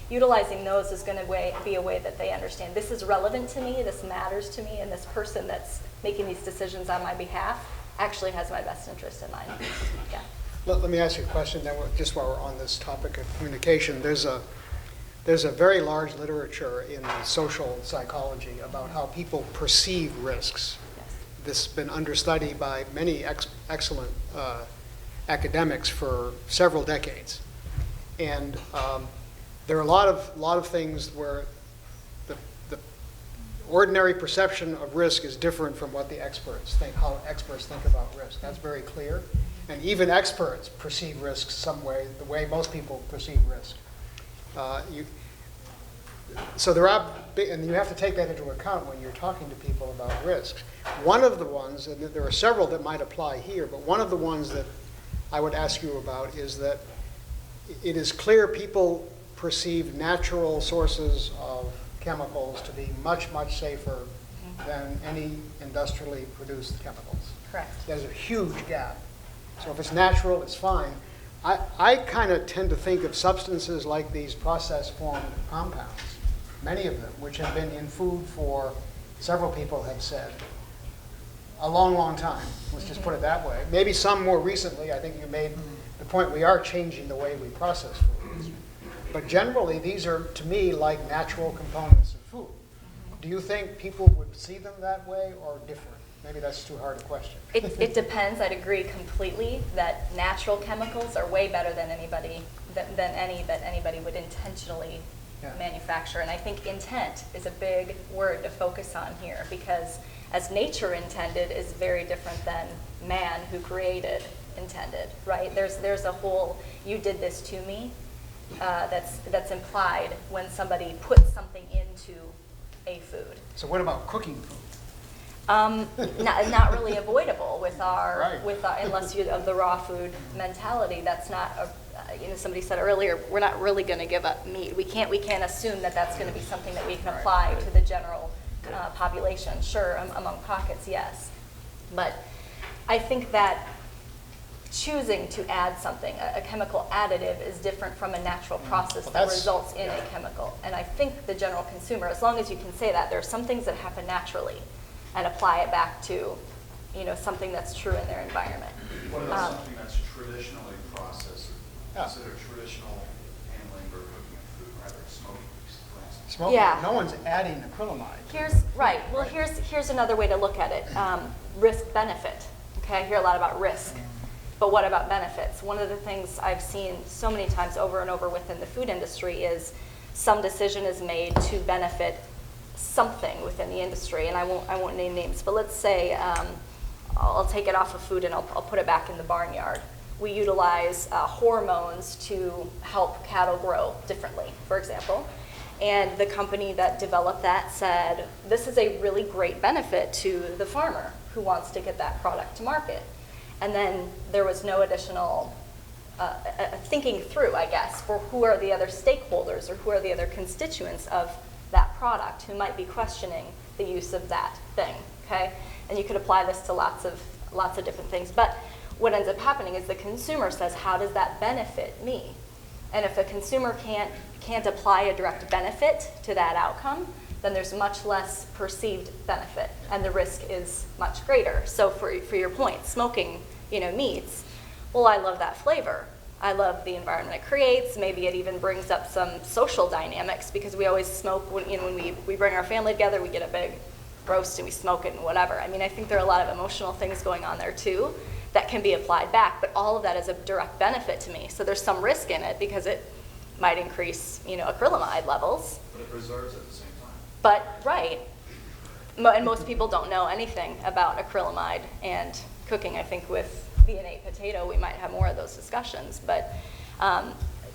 Speaker 12: Utilizing those is going to be a way that they understand this is relevant to me, this matters to me, and this person that's making these decisions on my behalf actually has my best interest in mind. Yeah.
Speaker 4: Let me ask you a question then, just while we're on this topic of communication. There's a very large literature in social psychology about how people perceive risks.
Speaker 12: Yes.
Speaker 4: This has been understudied by many excellent academics for several decades. And there are a lot of things where the ordinary perception of risk is different from what the experts think, how experts think about risk. That's very clear. And even experts perceive risk some way, the way most people perceive risk. So and you have to take that into account when you're talking to people about risks. One of the ones, and there are several that might apply here, but one of the ones that I would ask you about is that it is clear people perceive natural sources of chemicals to be much, much safer than any industrially produced chemicals.
Speaker 12: Correct.
Speaker 4: There's a huge gap. So if it's natural, it's fine. I kind of tend to think of substances like these process-formed compounds, many of them, which have been in food for, several people have said, a long, long time. Let's just put it that way. Maybe some more recently. I think you made the point we are changing the way we process foods. But generally, these are, to me, like natural components of food. Do you think people would see them that way or different? Maybe that's too hard a question.
Speaker 12: It depends. I'd agree completely that natural chemicals are way better than any that anybody would intentionally manufacture. And I think intent is a big word to focus on here, because as nature intended is very different than man who created intended, right? There's a whole "you did this to me" that's implied when somebody puts something into a food.
Speaker 4: So what about cooking food?
Speaker 12: Not really avoidable with our,
Speaker 4: Right.
Speaker 12: unless you have the raw food mentality. That's not, somebody said earlier, we're not really going to give up meat. We can't assume that that's going to be something that we can apply to the general population. Sure, among pockets, yes. But I think that choosing to add something, a chemical additive, is different from a natural process that results in a chemical. And I think the general consumer, as long as you can say that, there are some things that happen naturally, and apply it back to, something that's true in their environment.
Speaker 13: What about something that's traditionally processed, considered traditional handling or cooking of food, rather smoking, for instance?
Speaker 4: Smoking,
Speaker 12: Yeah.
Speaker 4: no one's adding acrylamide.
Speaker 12: Here's another way to look at it. Risk benefit. Okay, I hear a lot about risk, but what about benefits? One of the things I've seen so many times over and over within the food industry is some decision is made to benefit something within the industry, and I won't name names, but let's say I'll take it off of food and I'll put it back in the barnyard. We utilize hormones to help cattle grow differently, for example. And the company that developed that said, this is a really great benefit to the farmer who wants to get that product to market. And then there was no additional thinking through, I guess, for who are the other stakeholders or who are the other constituents of that product who might be questioning the use of that thing, okay? And you could apply this to lots of different things. But what ends up happening is the consumer says, how does that benefit me? And if a consumer can't apply a direct benefit to that outcome, then there's much less perceived benefit, and the risk is much greater. So for your point, smoking, meats, well, I love that flavor. I love the environment it creates. Maybe it even brings up some social dynamics, because we always smoke when we bring our family together, we get a big roast and we smoke it and whatever. I mean, I think there are a lot of emotional things going on there too that can be applied back, but all of that is a direct benefit to me. So there's some risk in it because it might increase, acrylamide levels.
Speaker 13: But it preserves at the same time.
Speaker 12: But, right. And most people don't know anything about acrylamide and cooking. I think with the innate potato, we might have more of those discussions. But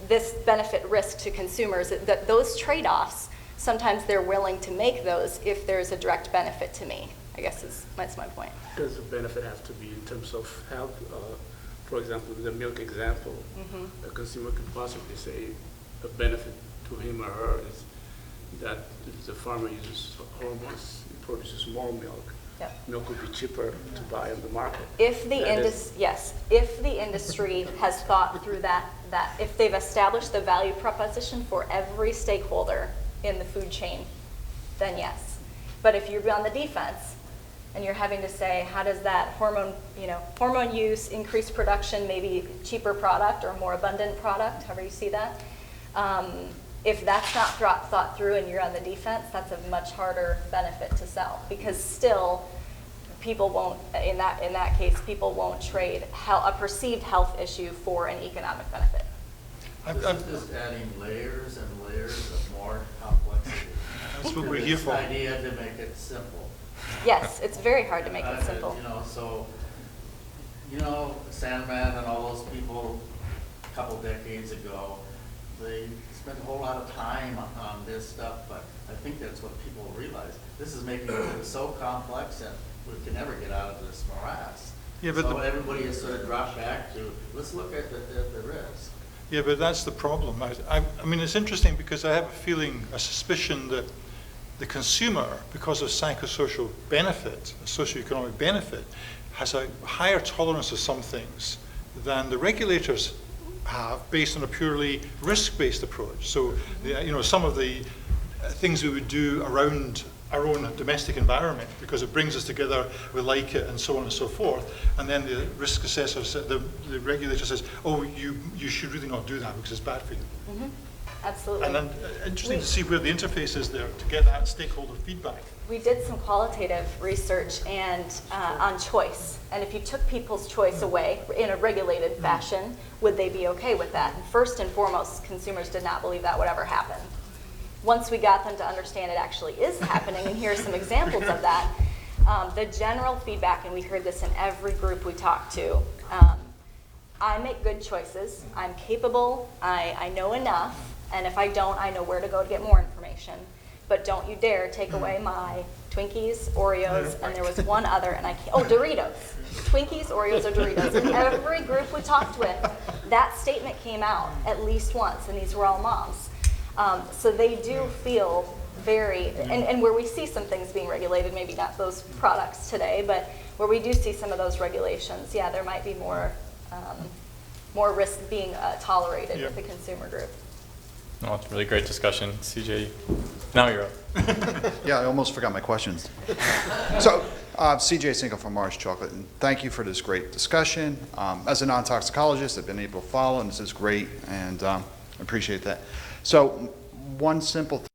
Speaker 12: this benefit risk to consumers, that those trade-offs, sometimes they're willing to make those if there's a direct benefit to me, I guess that's my point.
Speaker 5: Does the benefit have to be in terms of health? For example, the milk example, a consumer could possibly say a benefit to him or her is that if the farmer uses hormones, produces more milk. Yep. Milk would be cheaper to buy on the market.
Speaker 12: If the industry has thought through that if they've established the value proposition for every stakeholder in the food chain, then yes. But if you're on the defense and you're having to say, how does that hormone use, increased production, maybe cheaper product or more abundant product, however you see that, if that's not thought through and you're on the defense, that's a much harder benefit to sell, because still people won't, in that case, people won't trade a perceived health issue for an economic benefit.
Speaker 8: This is just adding layers and layers of more complexity.
Speaker 3: That's what we're here for.
Speaker 8: It's an idea to make it simple.
Speaker 12: Yes, it's very hard to make it simple.
Speaker 8: Sandman and all those people a couple decades ago, they spent a whole lot of time on this stuff, but I think that's what people realize. This is making it so complex that we can never get out of this morass. Yeah, but so everybody has sort of dropped back to, let's look at the risk.
Speaker 3: Yeah, but that's the problem. I mean, it's interesting because I have a feeling, a suspicion that the consumer, because of psychosocial benefit, socioeconomic benefit, has a higher tolerance of some things than the regulators have based on a purely risk-based approach. So, some of the things we would do around our own domestic environment, because it brings us together, we like it, and so on and so forth. And then the risk assessor, the regulator says, oh, you should really not do that because it's bad for you.
Speaker 12: Mm-hmm. Absolutely.
Speaker 3: And then interesting to see where the interface is there to get that stakeholder feedback.
Speaker 12: We did some qualitative research on choice, and if you took people's choice away in a regulated fashion, would they be okay with that? And first and foremost, consumers did not believe that would ever happen. Once we got them to understand it actually is happening, and here are some examples of that, the general feedback, and we heard this in every group we talked to, I make good choices, I'm capable, I know enough, and if I don't, I know where to go to get more information. but don't you dare take away my Twinkies, Oreos, and there was one other, and I can't, oh, Doritos. Twinkies, Oreos, or Doritos. In every group we talked with, that statement came out at least once, and these were all moms. So they do feel very, and where we see some things being regulated, maybe not those products today, but where we do see some of those regulations, yeah, there might be more risk being tolerated with the consumer group.
Speaker 1: Oh, it's a really great discussion. CJ, now you're up.
Speaker 13: Yeah, I almost forgot my questions. So, CJ Sinko from Mars Chocolate, and thank you for this great discussion. As a non-toxicologist, I've been able to follow, and this is great, and I appreciate that. So, one simple thing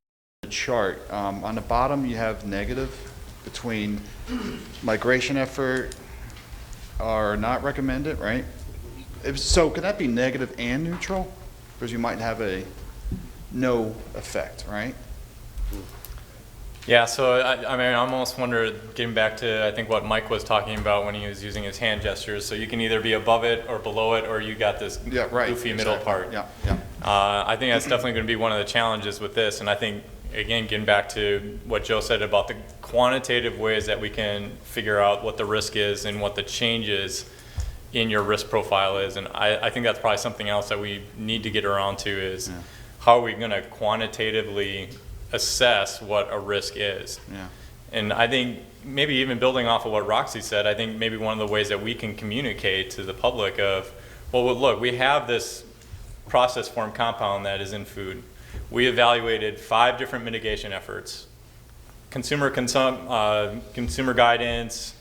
Speaker 13: on the chart, on the bottom you have negative between migration effort are not recommended, right? So, could that be negative and neutral? Because you might have a no effect, right?
Speaker 1: Yeah, so I mean, I almost wonder, getting back to I think what Mike was talking about when he was using his hand gestures, so you can either be above it or below it, or you got this goofy middle part.
Speaker 13: Yeah, yeah.
Speaker 1: I think that's definitely going to be one of the challenges with this, and I think, again, getting back to what Joe said about the quantitative ways that we can figure out what the risk is and what the changes in your risk profile is, and I think that's probably something else that we need to get around to is how are we going to quantitatively assess what a risk is.
Speaker 13: Yeah.
Speaker 1: And I think maybe even building off of what Roxy said, I think maybe one of the ways that we can communicate to the public of, well, look, we have this process form compound that is in food. We evaluated 5 different mitigation efforts: consumer guidance,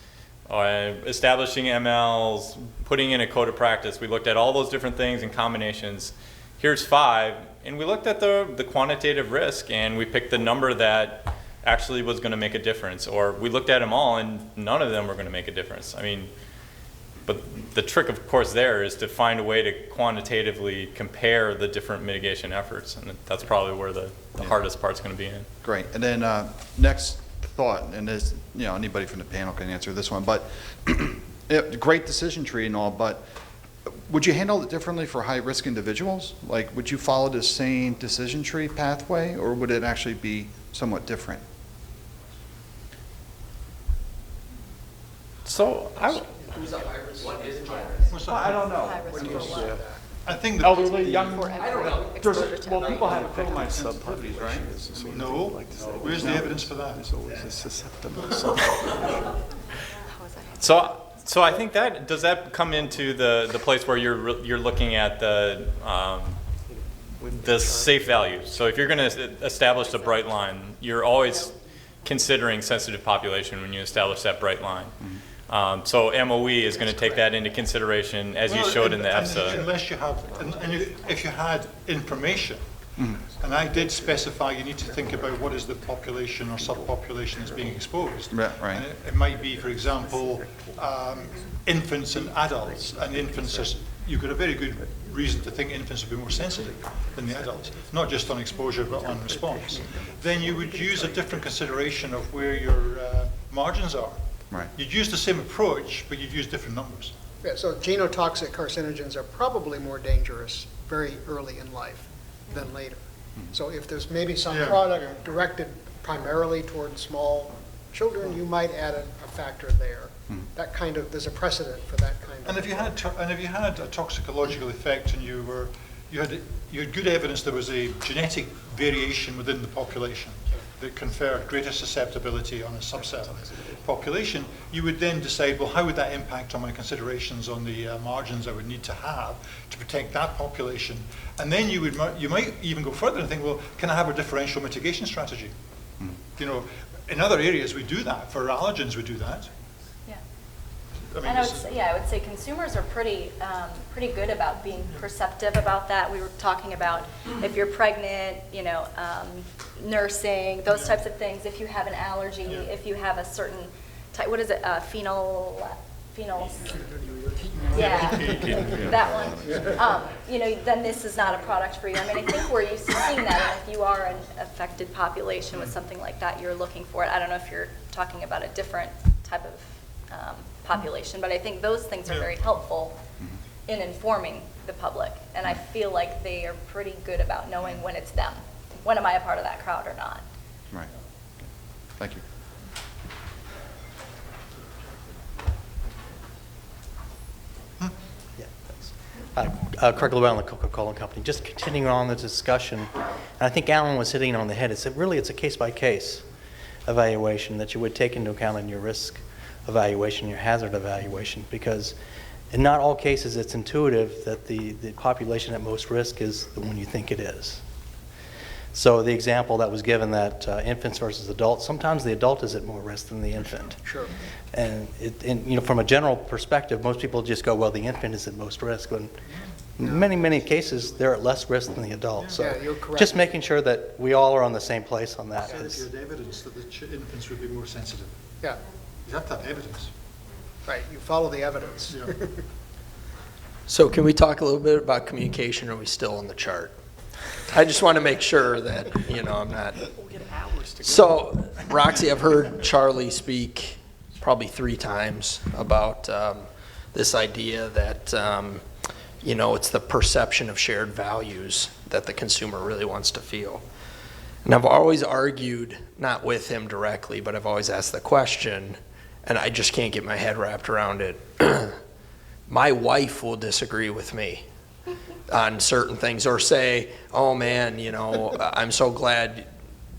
Speaker 1: establishing MLs, putting in a code of practice. We looked at all those different things and combinations. Here's 5, and we looked at the quantitative risk, and we picked the number that actually was going to make a difference. Or we looked at them all, and none of them were going to make a difference. I mean, but the trick, of course, there is to find a way to quantitatively compare the different mitigation efforts, and that's probably where the hardest part's going to be in.
Speaker 13: Great. And then next thought, and this, you know, anybody from the panel can answer this one, but great decision tree and all, but would you handle it differently for high-risk individuals? Like, would you follow the same decision tree pathway, or would it actually be somewhat different?
Speaker 1: So
Speaker 8: Who's a high risk? What is high risk?
Speaker 3: I
Speaker 9: don't know.
Speaker 12: High risk for what?
Speaker 3: I think that
Speaker 9: Elderly, young,
Speaker 12: I don't know.
Speaker 9: well, people have sensitivities, right?
Speaker 3: no. Where's the evidence for that?
Speaker 1: So I think that, does that come into the place where you're looking at the safe values? So if you're going to establish a bright line, you're always considering sensitive population when you establish that bright line. So MOE is going to take that into consideration, as you showed in the EFSA.
Speaker 3: Unless you have, and if you had information, and I did specify you need to think about what is the population or subpopulation that's being exposed.
Speaker 13: Right.
Speaker 3: And it might be, for example, infants and adults. And infants, you've got a very good reason to think infants will be more sensitive than the adults, not just on exposure but on response. Then you would use a different consideration of where your margins are.
Speaker 13: Right.
Speaker 3: You'd use the same approach, but you'd use different numbers.
Speaker 4: Yeah, so genotoxic carcinogens are probably more dangerous very early in life than later. So if there's maybe some product directed primarily toward small children, you might add a factor there. That kind of, there's a precedent for that kind of.
Speaker 3: And if you had a toxicological effect and you had good evidence there was a genetic variation within the population that conferred greater susceptibility on a subset of the population, you would then decide, well, how would that impact on my considerations on the margins I would need to have to protect that population? And then you might even go further and think, well, can I have a differential mitigation strategy? You know, in other areas we do that. For allergens we do that.
Speaker 12: Yeah.
Speaker 3: I mean,
Speaker 12: And I would say consumers are pretty good about being perceptive about that. We were talking about if you're pregnant, you know, nursing, those types of things. If you have an allergy, if you have a certain type, what is it? Phenol. Yeah, that one. You know, then this is not a product for you. I mean, I think we're used to seeing that, and if you are an affected population with something like that, you're looking for it. I don't know if you're talking about a different type of population, but I think those things are very helpful in informing the public, and I feel like they are pretty good about knowing when it's them. When am I a part of that crowd or not?
Speaker 13: Right. Thank you.
Speaker 14: Yeah, thanks. Craig Llewellyn, the Coca-Cola Company. Just continuing on the discussion, and I think Alan was hitting it on the head. It's a case-by-case evaluation that you would take into account in your risk evaluation, your hazard evaluation, because in not all cases it's intuitive that the population at most risk is the one you think it is. So the example that was given, that infants versus adults, sometimes the adult is at more risk than the infant.
Speaker 4: Sure.
Speaker 14: And from a general perspective, most people just go, well, the infant is at most risk. When in many cases, they're at less risk than the adult. So
Speaker 4: Yeah, you're correct.
Speaker 14: just making sure that we all are on the same place on that.
Speaker 3: If you had evidence that the infants would be more sensitive.
Speaker 4: Yeah,
Speaker 3: You have to have evidence.
Speaker 4: right, you follow the evidence.
Speaker 3: Yeah.
Speaker 15: So can we talk a little bit about communication, or are we still on the chart? I just want to make sure that, I'm not. So, Roxy, I've heard Charlie speak probably 3 times about this idea that, it's the perception of shared values that the consumer really wants to feel. And I've always argued, not with him directly, but I've always asked the question, and I just can't get my head wrapped around it. My wife will disagree with me on certain things, or say, oh man, I'm so glad,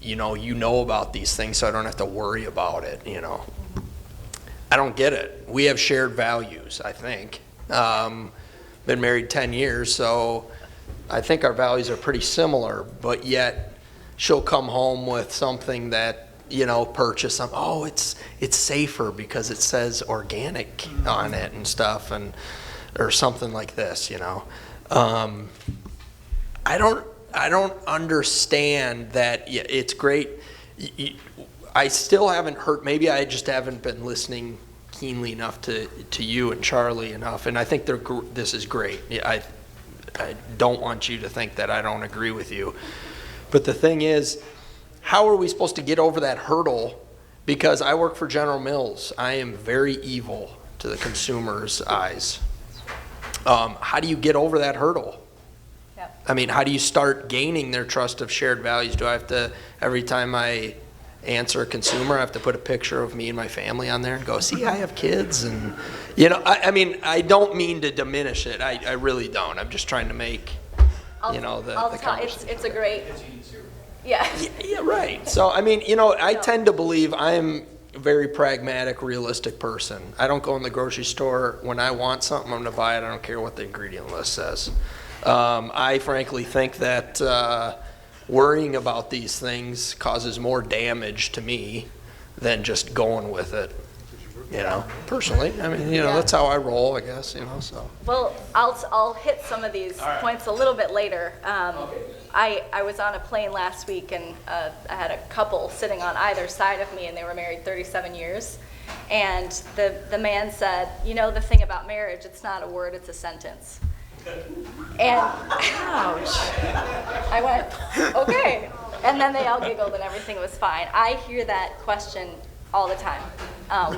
Speaker 15: you know about these things so I don't have to worry about it, I don't get it. We have shared values, I think. Been married 10 years, so I think our values are pretty similar, but yet she'll come home with something that, purchase something. Oh, it's safer because it says organic on it and stuff, or something like this, I don't understand that. It's great. I still haven't heard, maybe I just haven't been listening keenly enough to you and Charlie enough, and I think this is great. I don't want you to think that I don't agree with you. But the thing is, how are we supposed to get over that hurdle? Because I work for General Mills. I am very evil to the consumer's eyes. How do you get over that hurdle? Yep. I mean, how do you start gaining their trust of shared values? Do I have to, every time I answer a consumer, I have to put a picture of me and my family on there and go, see, I have kids? And, I mean, I don't mean to diminish it. I really don't. I'm just trying to make, the conversation.
Speaker 12: It's a great, yeah.
Speaker 15: Yeah, right. So, I mean, I tend to believe I'm a very pragmatic, realistic person. I don't go in the grocery store. When I want something, I'm going to buy it. I don't care what the ingredient list says. I frankly think that worrying about these things causes more damage to me than just going with it. Personally, I mean, that's how I roll, I guess, so.
Speaker 12: Well, I'll hit some of these points a little bit later. I was on a plane last week, and I had a couple sitting on either side of me, and they were married 37 years. And the man said, the thing about marriage, it's not a word, it's a sentence. And ouch. I went, okay. And then they all giggled and everything was fine. I hear that question all the time.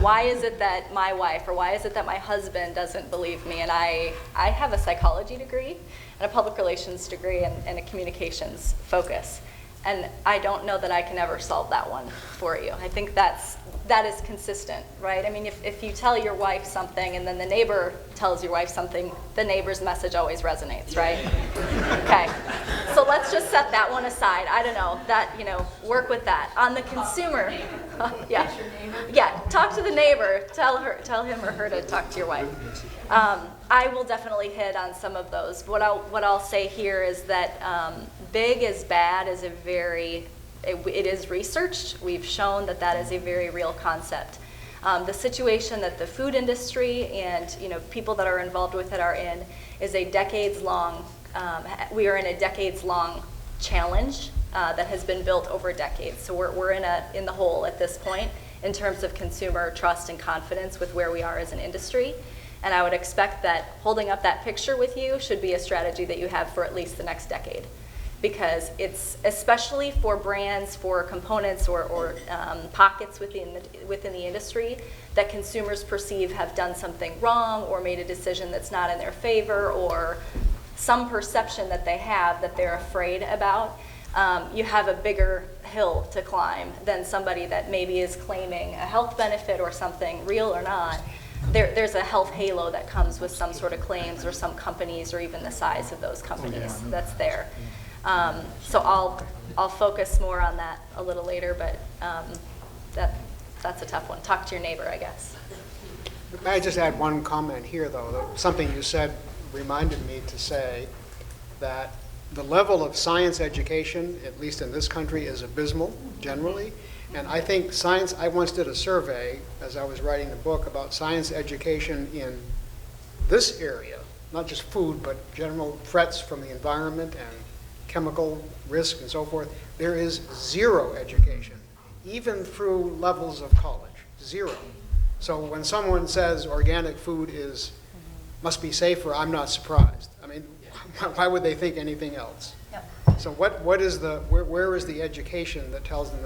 Speaker 12: Why is it that my wife, or why is it that my husband doesn't believe me? And I have a psychology degree and a public relations degree and a communications focus. And I don't know that I can ever solve that one for you. I think that is consistent, right? I mean, if you tell your wife something and then the neighbor tells your wife something, the neighbor's message always resonates, right? Okay, so let's just set that one aside. I don't know, work with that. On the consumer, yeah, talk to the neighbor, tell him or her to talk to your wife. I will definitely hit on some of those. What I'll say here is that big is bad is it is researched. We've shown that is a very real concept. The situation that the food industry and people that are involved with it are in is a decades-long. We are in a decades-long challenge that has been built over decades. So we're in the hole at this point in terms of consumer trust and confidence with where we are as an industry. And I would expect that holding up that picture with you should be a strategy that you have for at least the next decade. Because it's especially for brands, for components or pockets within the industry that consumers perceive have done something wrong or made a decision that's not in their favor or some perception that they have that they're afraid about. you have a bigger hill to climb than somebody that maybe is claiming a health benefit or something, real or not. There's a health halo that comes with some sort of claims or some companies or even the size of those companies that's there. So I'll focus more on that a little later, but that's a tough one. Talk to your neighbor, I guess.
Speaker 4: May I just add one comment here, though? Something you said reminded me to say that the level of science education, at least in this country, is abysmal generally. And I think science, I once did a survey as I was writing the book about science education in this area, not just food, but general threats from the environment and chemical risk and so forth. There is zero education, even through levels of college, zero. So when someone says organic food must be safer, I'm not surprised. I mean, why would they think anything else?
Speaker 12: Yep.
Speaker 4: So where is the education that tells them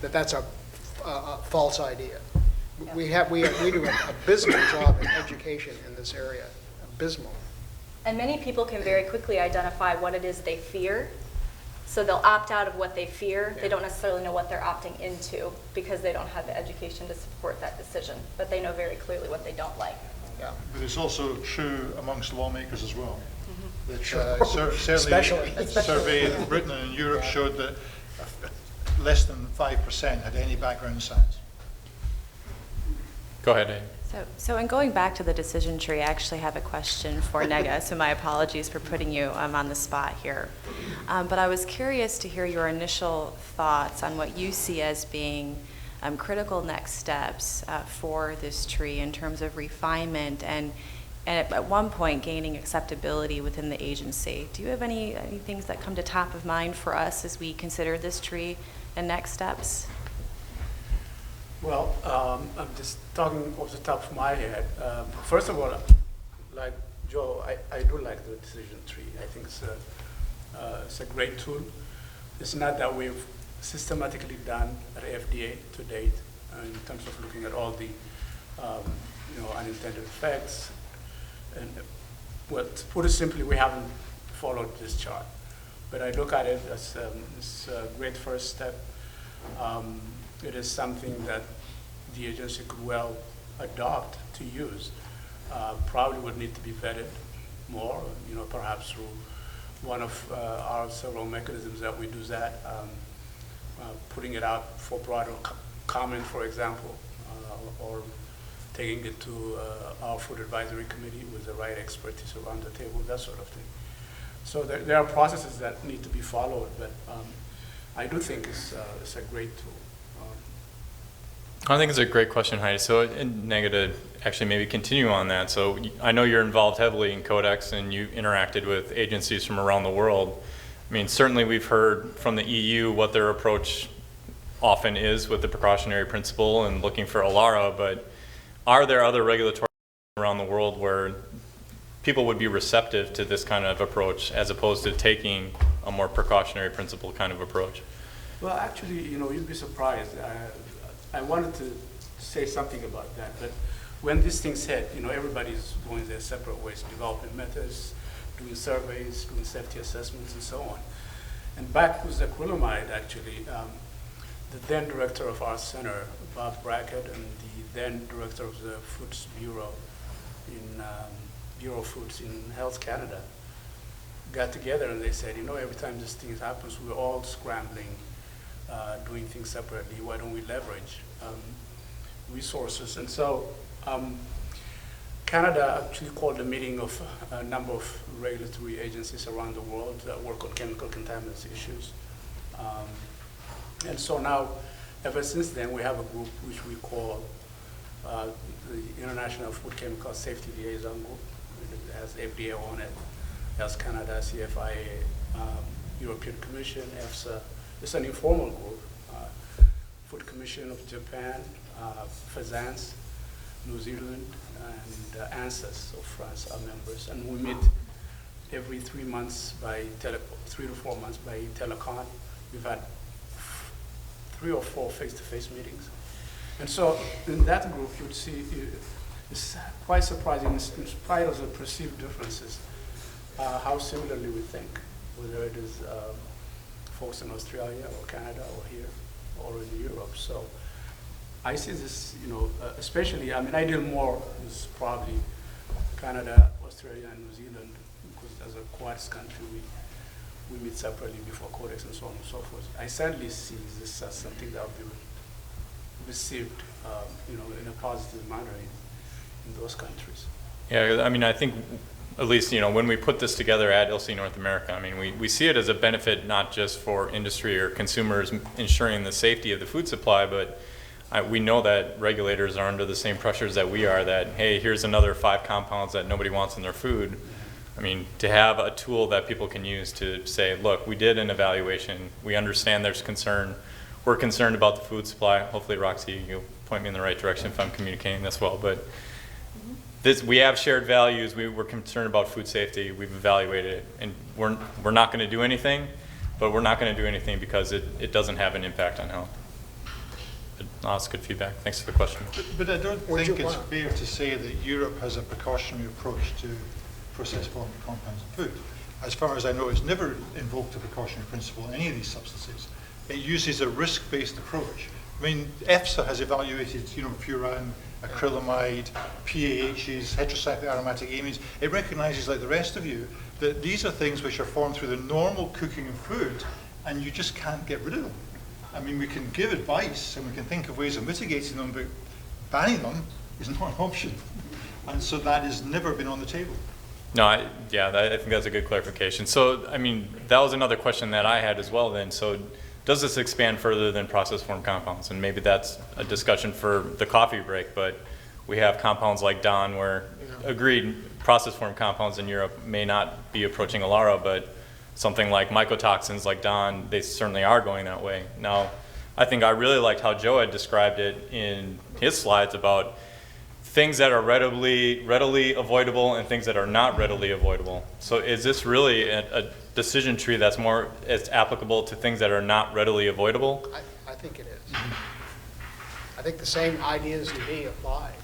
Speaker 4: that's a false idea? We do an abysmal job in education in this area, abysmal.
Speaker 12: And many people can very quickly identify what it is they fear. So they'll opt out of what they fear. They don't necessarily know what they're opting into because they don't have the education to support that decision. But they know very clearly what they don't like.
Speaker 3: Yeah, but it's also true amongst lawmakers as well. That
Speaker 4: Especially.
Speaker 3: a survey in Britain and in Europe showed that less than 5% had any background in science.
Speaker 1: Go ahead, Amy.
Speaker 6: So in going back to the decision tree, I actually have a question for Nega, so my apologies for putting you on the spot here. But I was curious to hear your initial thoughts on what you see as being critical next steps for this tree in terms of refinement and at one point gaining acceptability within the agency. Do you have any things that come to top of mind for us as we consider this tree and next steps?
Speaker 5: Well, I'm just talking off the top of my head. First of all, like Joe, I do like the decision tree. I think it's a great tool. It's not that we've systematically done at FDA to date in terms of looking at all the unintended effects. And well, to put it simply, we haven't followed this chart. But I look at it as it's a great first step. It is something that the agency could well adopt to use. Probably would need to be vetted more, perhaps through one of our several mechanisms that we do that, putting it out for broader comment, for example, or taking it to our food advisory committee with the right expertise around the table, that sort of thing. So there are processes that need to be followed, but I do think it's a great tool.
Speaker 1: I think it's a great question, Heidi. So, Nega, to actually maybe continue on that. So, I know you're involved heavily in Codex and you interacted with agencies from around the world. I mean, certainly we've heard from the EU what their approach often is with the precautionary principle and looking for ALARA, but are there other regulatory around the world where people would be receptive to this kind of approach as opposed to taking a more precautionary principle kind of approach?
Speaker 5: Well, actually, you'd be surprised. I wanted to say something about that, but when these things hit, everybody's going their separate ways, developing methods, doing surveys, doing safety assessments, and so on. And back with acrylamide, actually, the then director of our center, Bob Brackett, and the then director of the Foods Bureau in Bureau of Foods in Health Canada got together and they said, every time this thing happens, we're all scrambling, doing things separately. Why don't we leverage resources? And so Canada actually called a meeting of a number of regulatory agencies around the world that work on chemical contaminants issues. And so now, ever since then, we have a group which we call the International Food Chemical Safety Liaison Group. It has FDA on it, it has Canada, CFIA, European Commission, EFSA. It's an informal group. Food Commission of Japan, FSAN, New Zealand, and ANSES of France are members. And we meet every 3 months 3 to 4 months by telecon. We've had 3 or 4 face-to-face meetings. And so in that group, you'd see, it's quite surprising, in spite of the perceived differences, how similarly we think, whether it is folks in Australia or Canada or here or in Europe. So I see this, especially, I mean, I deal more with probably Canada, Australia, and New Zealand, because as a Quads country, we meet separately before Codex and so on and so forth. I certainly see this as something that will be received, in a positive manner in those countries.
Speaker 1: Yeah, I mean, I think at least, when we put this together at ILSI North America, I mean, we see it as a benefit not just for industry or consumers ensuring the safety of the food supply, but we know that regulators are under the same pressures that we are, that, hey, here's another 5 compounds that nobody wants in their food. I mean, to have a tool that people can use to say, look, we did an evaluation, we understand there's concern, we're concerned about the food supply. Hopefully, Roxi, you'll point me in the right direction if I'm communicating this well, but we have shared values, we're concerned about food safety, we've evaluated it, and we're not going to do anything, but we're not going to do anything because it doesn't have an impact on health. That's good feedback. Thanks for the question.
Speaker 3: But I don't think it's fair to say that Europe has a precautionary approach to processed formed compounds in food. As far as I know, it's never invoked a precautionary principle in any of these substances. It uses a risk-based approach. I mean, EFSA has evaluated, furan, acrylamide, PAHs, heterocyclic aromatic amines. It recognizes, like the rest of you, that these are things which are formed through the normal cooking of food, and you just can't get rid of them. I mean, we can give advice and we can think of ways of mitigating them, but banning them is not an option. And so that has never been on the table.
Speaker 1: No, I think that's a good clarification. So, I mean, that was another question that I had as well then. So, does this expand further than process formed compounds? And maybe that's a discussion for the coffee break, but we have compounds like DON where, agreed, process formed compounds in Europe may not be approaching ALARA, but something like mycotoxins like DON, they certainly are going that way. Now, I think I really liked how Joe had described it in his slides about things that are readily avoidable and things that are not readily avoidable. So is this really a decision tree that's more applicable to things that are not readily avoidable?
Speaker 4: I think it is. I think the same ideas to be applied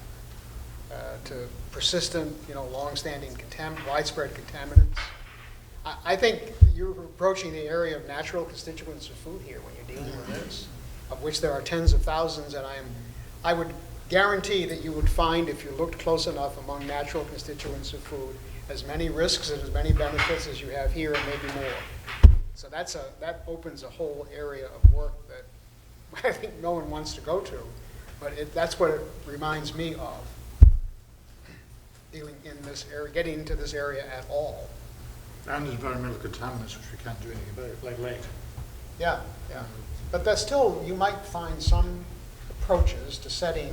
Speaker 4: to persistent, long-standing widespread contaminants. I think you're approaching the area of natural constituents of food here when you're dealing with this, of which there are tens of thousands, and I would guarantee that you would find, if you looked close enough among natural constituents of food, as many risks and as many benefits as you have here, and maybe more. So that opens a whole area of work that I think no one wants to go to, but that's what it reminds me of, dealing in this area, getting into this area at all.
Speaker 3: And environmental contaminants, which we can't do anything about, like lead.
Speaker 4: Yeah. But there's still, you might find some approaches to setting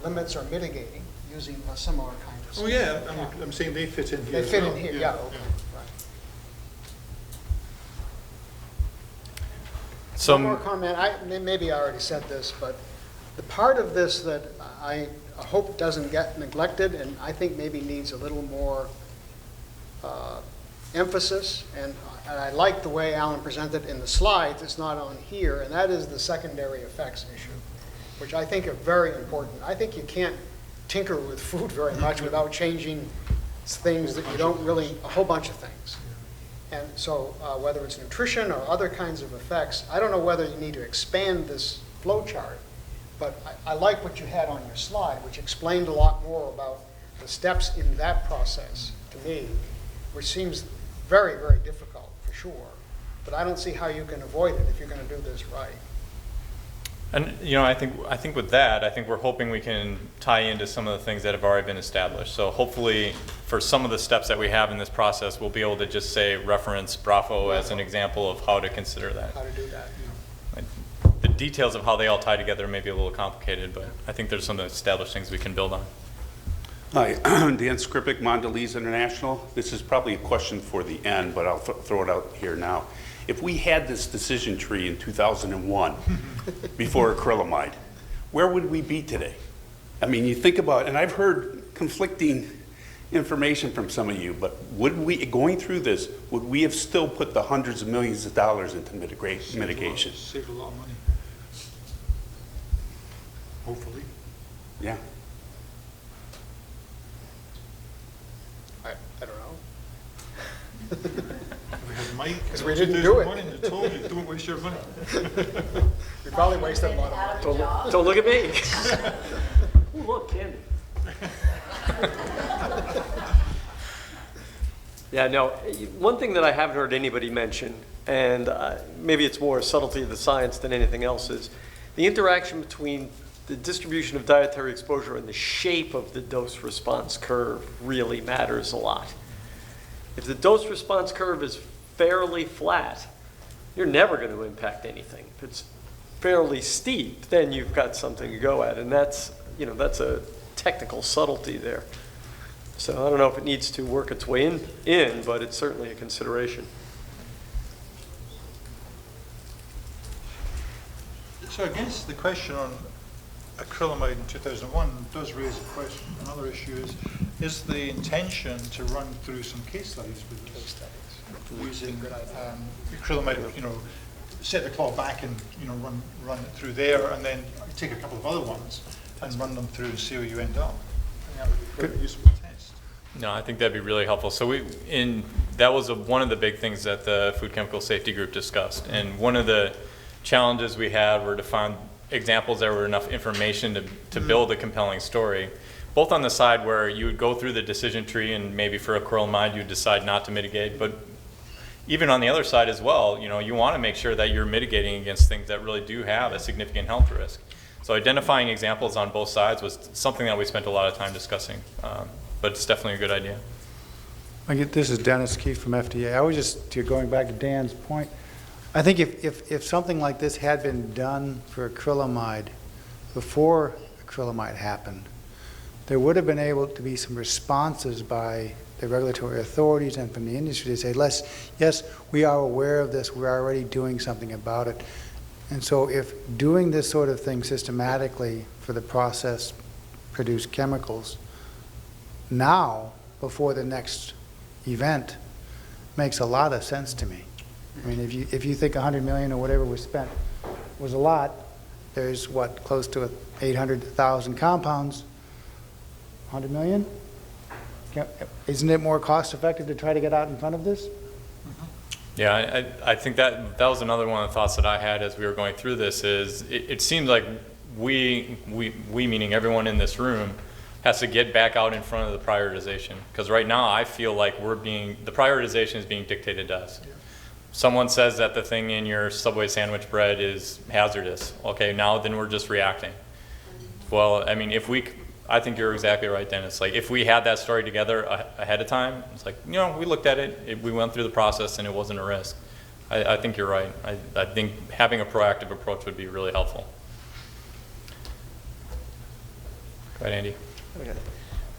Speaker 4: limits or mitigating using a similar kind of scheme.
Speaker 3: Oh yeah, I'm saying they fit in here.
Speaker 4: They fit in here, yeah. Okay. Right. One more comment. Maybe I already said this, but the part of this that I hope doesn't get neglected, and I think maybe needs a little more emphasis, and I like the way Alan presented in the slides, it's not on here, and that is the secondary effects issue, which I think are very important. I think you can't tinker with food very much without changing things that you don't really, a whole bunch of things. And so whether it's nutrition or other kinds of effects, I don't know whether you need to expand this flow chart, but I like what you had on your slide, which explained a lot more about the steps in that process to me, which seems very, very difficult for sure, but I don't see how you can avoid it if you're going to do this right.
Speaker 1: And I think with that, I think we're hoping we can tie into some of the things that have already been established. So hopefully, for some of the steps that we have in this process, we'll be able to just say reference BRAFO as an example of how to consider that.
Speaker 4: How to do that.
Speaker 1: The details of how they all tie together may be a little complicated, but I think there's some established things we can build on.
Speaker 16: Hi, Dan Skripik, Mondelez International. This is probably a question for the end, but I'll throw it out here now. If we had this decision tree in 2001 before acrylamide, where would we be today? I mean, you think about, and I've heard conflicting information from some of you, but would we, going through this, would we have still put the hundreds of millions of dollars into mitigation?
Speaker 3: Saved a lot of money. Hopefully.
Speaker 16: Yeah.
Speaker 4: I don't know.
Speaker 3: We had Mike.
Speaker 4: Because we didn't do it.
Speaker 3: And you told you, don't waste your money.
Speaker 4: We probably wasted a lot of money.
Speaker 9: Don't look at me. Ooh, look, candy. Yeah, no, one thing that I haven't heard anybody mention, and maybe it's more a subtlety of the science than anything else, is the interaction between the distribution of dietary exposure and the shape of the dose response curve really matters a lot. If the dose response curve is fairly flat, you're never going to impact anything. If it's fairly steep, then you've got something to go at, and that's a technical subtlety there. So I don't know if it needs to work its way in, but it's certainly a consideration.
Speaker 3: So I guess the question on acrylamide in 2001 does raise a question. Another issue is the intention to run through some case studies with this? Using acrylamide, set the clock back and run it through there, and then take a couple of other ones and run them through and see where you end up. I think that would be quite a useful test.
Speaker 1: No, I think that'd be really helpful. So that was one of the big things that the Food Chemical Safety Group discussed. And one of the challenges we had were to find examples that were enough information to build a compelling story, both on the side where you would go through the decision tree and maybe for acrylamide you'd decide not to mitigate, but even on the other side as well, you want to make sure that you're mitigating against things that really do have a significant health risk. So identifying examples on both sides was something that we spent a lot of time discussing, but it's definitely a good idea.
Speaker 10: This is Dennis Keefe from FDA. I was just going back to Dan's point. I think if something like this had been done for acrylamide before acrylamide happened, there would have been able to be some responses by the regulatory authorities and from the industry to say, yes, we are aware of this, we're already doing something about it. And so if doing this sort of thing systematically for the process-produced chemicals now, before the next event, makes a lot of sense to me. I mean, if you think 100 million or whatever was spent was a lot, there's close to 800,000 compounds. 100 million? Isn't it more cost effective to try to get out in front of this?
Speaker 1: Yeah, I think that was another one of the thoughts that I had as we were going through this is it seems like we meaning everyone in this room has to get back out in front of the prioritization, because right now I feel like the prioritization is being dictated to us. Yeah. Someone says that the thing in your Subway sandwich bread is hazardous. Okay, now then we're just reacting. Well, I mean, I think you're exactly right, Dennis. Like, if we had that story together ahead of time, it's like, we looked at it, we went through the process, and it wasn't a risk. I think you're right. I think having a proactive approach would be really helpful. Go ahead, Andy.
Speaker 17: Okay.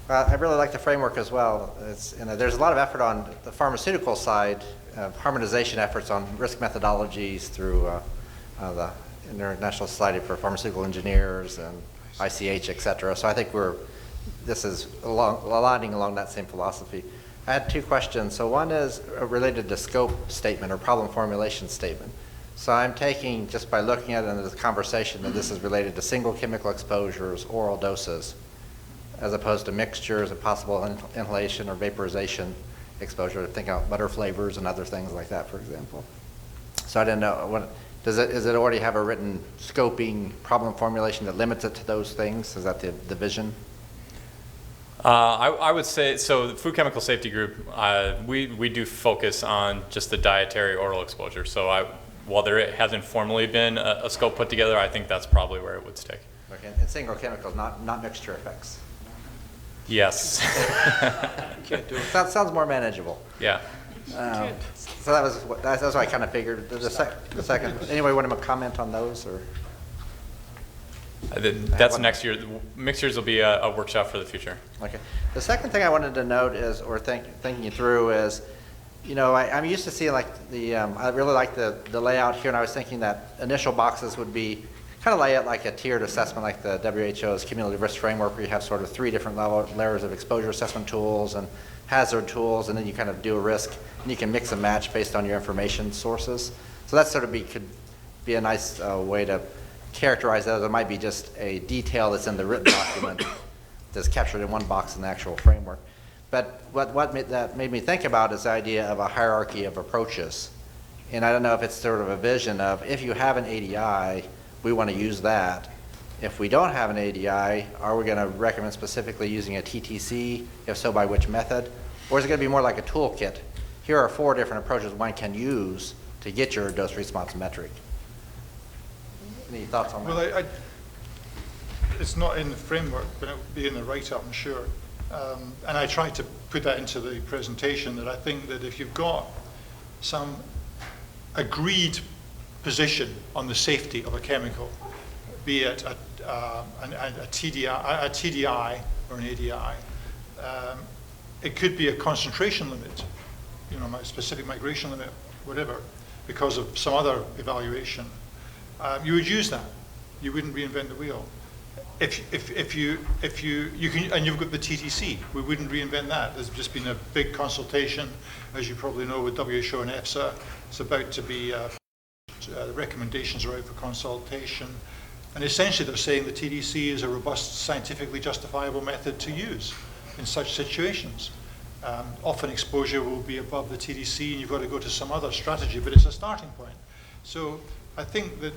Speaker 17: I really like the framework as well. There's a lot of effort on the pharmaceutical side, harmonization efforts on risk methodologies through the International Society for Pharmaceutical Engineers and ICH, et cetera. So I think this is aligning along that same philosophy. I had two questions. So one is related to scope statement or problem formulation statement. So I'm taking, just by looking at it in this conversation, that this is related to single chemical exposures, oral doses, as opposed to mixtures of possible inhalation or vaporization exposure. Think about butter flavors and other things like that, for example. So I didn't know, does it already have a written scoping problem formulation that limits it to those things? Is that the vision?
Speaker 1: I would say, so the Food Chemical Safety Group, we do focus on just the dietary oral exposure. So while there hasn't formally been a scope put together, I think that's probably where it would stick.
Speaker 17: Okay, and single chemicals, not mixture effects.
Speaker 1: Yes.
Speaker 17: Can't do it. That sounds more manageable.
Speaker 1: Yeah.
Speaker 17: So that's what I kind of figured. The second, anybody want to comment on those, or?
Speaker 1: That's next year. Mixtures will be a workshop for the future.
Speaker 17: Okay. The second thing I wanted to note is, or thinking through is, I'm used to seeing I really like the layout here, and I was thinking that initial boxes would be kind of lay out like a tiered assessment, like the WHO's cumulative risk framework, where you have sort of 3 different layers of exposure assessment tools and hazard tools, and then you kind of do a risk, and you can mix and match based on your information sources. So that could be a nice way to characterize that. It might be just a detail that's in the written document that's captured in one box in the actual framework. But that made me think about is the idea of a hierarchy of approaches. And I don't know if it's sort of a vision of, if you have an ADI, we want to use that. If we don't have an ADI, are we going to recommend specifically using a TTC? If so, by which method? Or is it going to be more like a toolkit? Here are 4 different approaches one can use to get your dose response metric. Any thoughts on that?
Speaker 3: Well, it's not in the framework, but it will be in the write-up, I'm sure. And I tried to put that into the presentation, that I think that if you've got some agreed position on the safety of a chemical, be it a TDI or an ADI, it could be a concentration limit, my specific migration limit, whatever, because of some other evaluation. You would use that. You wouldn't reinvent the wheel. If you can, and you've got the TTC, we wouldn't reinvent that. There's just been a big consultation, as you probably know, with WHO and EFSA. It's about to be, the recommendations are out for consultation. And essentially they're saying the TDC is a robust, scientifically justifiable method to use in such situations. Often exposure will be above the TDC and you've got to go to some other strategy, but it's a starting point. So I think that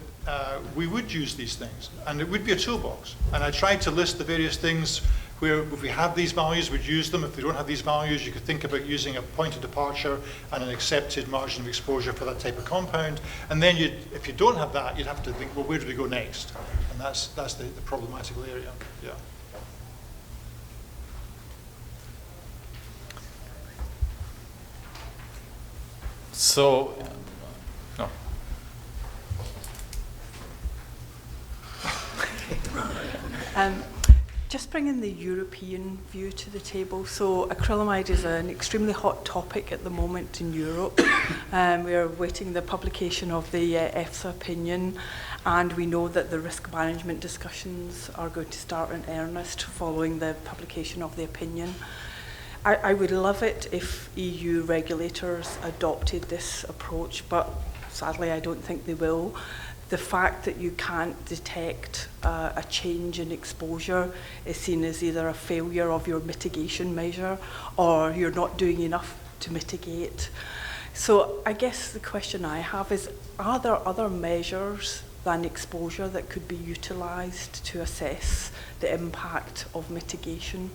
Speaker 3: we would use these things, and it would be a toolbox. And I tried to list the various things where if we have these values, we'd use them. If we don't have these values, you could think about using a point of departure and an accepted margin of exposure for that type of compound. And then if you don't have that, you'd have to think, well, where do we go next? And that's the problematical area, yeah.
Speaker 1: So, no.
Speaker 18: Just bringing the European view to the table. So acrylamide is an extremely hot topic at the moment in Europe. We are awaiting the publication of the EFSA opinion, and we know that the risk management discussions are going to start in earnest following the publication of the opinion. I would love it if EU regulators adopted this approach, but sadly I don't think they will. The fact that you can't detect a change in exposure is seen as either a failure of your mitigation measure or you're not doing enough to mitigate. So I guess the question I have is, are there other measures than exposure that could be utilised to assess the impact of mitigation?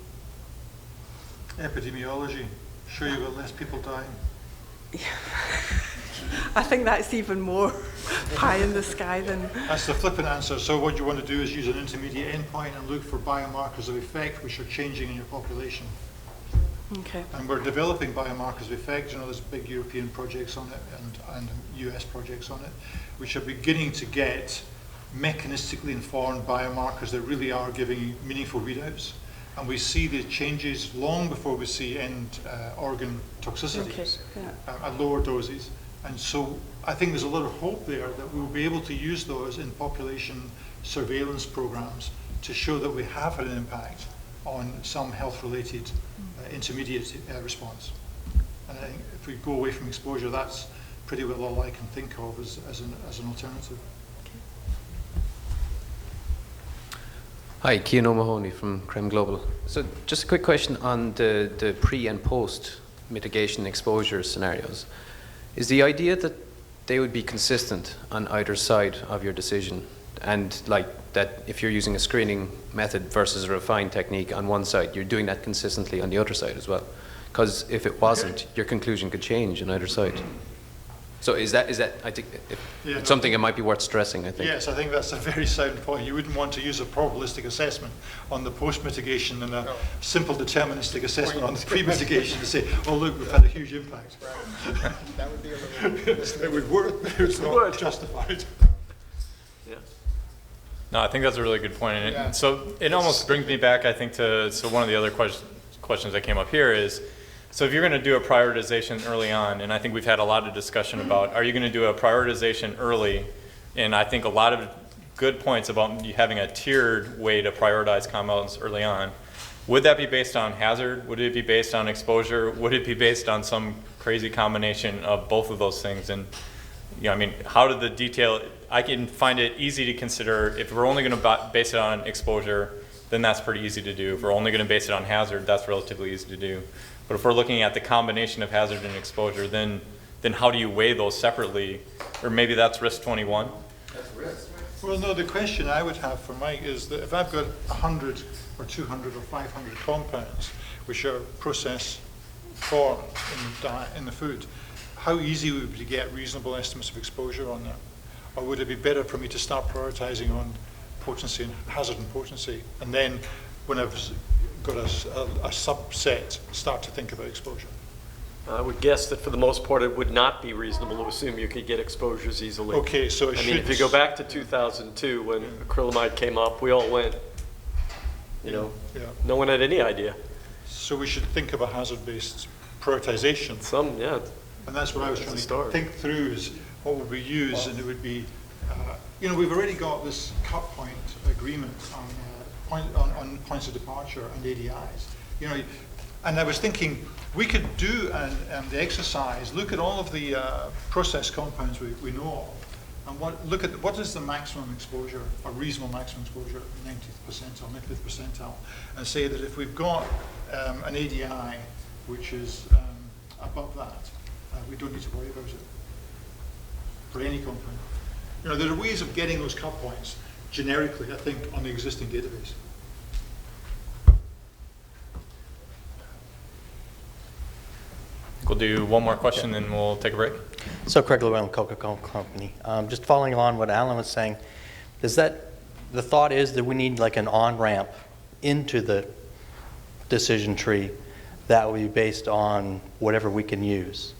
Speaker 3: Epidemiology. Sure, you've got less people dying.
Speaker 18: I think that's even more pie in the sky than...
Speaker 3: That's the flippant answer. So what you want to do is use an intermediate endpoint and look for biomarkers of effect which are changing in your population.
Speaker 18: Okay.
Speaker 3: And we're developing biomarkers of effect. There's big European projects on it and US projects on it, which are beginning to get mechanistically informed biomarkers that really are giving meaningful readouts. And we see the changes long before we see end organ toxicities at lower doses. And so I think there's a lot of hope there that we'll be able to use those in population surveillance programs to show that we have had an impact on some health-related intermediate response. And I think if we go away from exposure, that's pretty well all I can think of as an alternative.
Speaker 19: Hi, Cian O'Mahony from Creme Global. So just a quick question on the pre and post mitigation exposure scenarios. Is the idea that they would be consistent on either side of your decision, and like that if you're using a screening method versus a refined technique on one side, you're doing that consistently on the other side as well? Because if it wasn't, your conclusion could change on either side. So is that I think, it's something that might be worth stressing, I think.
Speaker 3: Yes, I think that's a very sound point. You wouldn't want to use a probabilistic assessment on the post-mitigation and a simple deterministic assessment on the pre-mitigation to say, oh look, we've had a huge impact.
Speaker 4: Right. That would be a little...
Speaker 3: It would work, but it's not justified.
Speaker 1: Yeah. No, I think that's a really good point. And so it almost brings me back, I think, to one of the other questions that came up here is, so if you're going to do a prioritization early on, and I think we've had a lot of discussion about, are you going to do a prioritization early? And I think a lot of good points about you having a tiered way to prioritize compounds early on. Would that be based on hazard? Would it be based on exposure? Would it be based on some crazy combination of both of those things? And I mean, how did the detail, I can find it easy to consider if we're only going to base it on exposure, then that's pretty easy to do. If we're only going to base it on hazard, that's relatively easy to do. But if we're looking at the combination of hazard and exposure, then how do you weigh those separately? Or maybe that's risk 21?
Speaker 8: That's risk.
Speaker 3: Well, no, the question I would have for Mike is that if I've got 100 or 200 or 500 compounds which are processed for in the food, how easy would it be to get reasonable estimates of exposure on that? Or would it be better for me to start prioritizing on potency and hazard and potency, and then when I've got a subset, start to think about exposure?
Speaker 9: I would guess that for the most part it would not be reasonable to assume you could get exposures easily.
Speaker 3: Okay, so
Speaker 9: I mean, if you go back to 2002 when acrylamide came up, we all went, no one had any idea.
Speaker 3: So we should think about hazard-based prioritization.
Speaker 9: Yeah.
Speaker 3: And that's what I was trying to think through, is what would we use, and it would be, we've already got this cut point agreement on points of departure and ADIs. And I was thinking we could do the exercise, look at all of the processed compounds we know of, and look at what is the maximum exposure, or reasonable maximum exposure, 90th percentile, 95th percentile, and say that if we've got an ADI which is above that, we don't need to worry about it for any compound. There are ways of getting those cut points generically, I think, on the existing database.
Speaker 1: We'll do one more question, then we'll take a break.
Speaker 14: So Craig Llewellyn, Coca-Cola Company. Just following on what Alan was saying, the thought is that we need like an on-ramp into the decision tree that will be based on whatever we can use.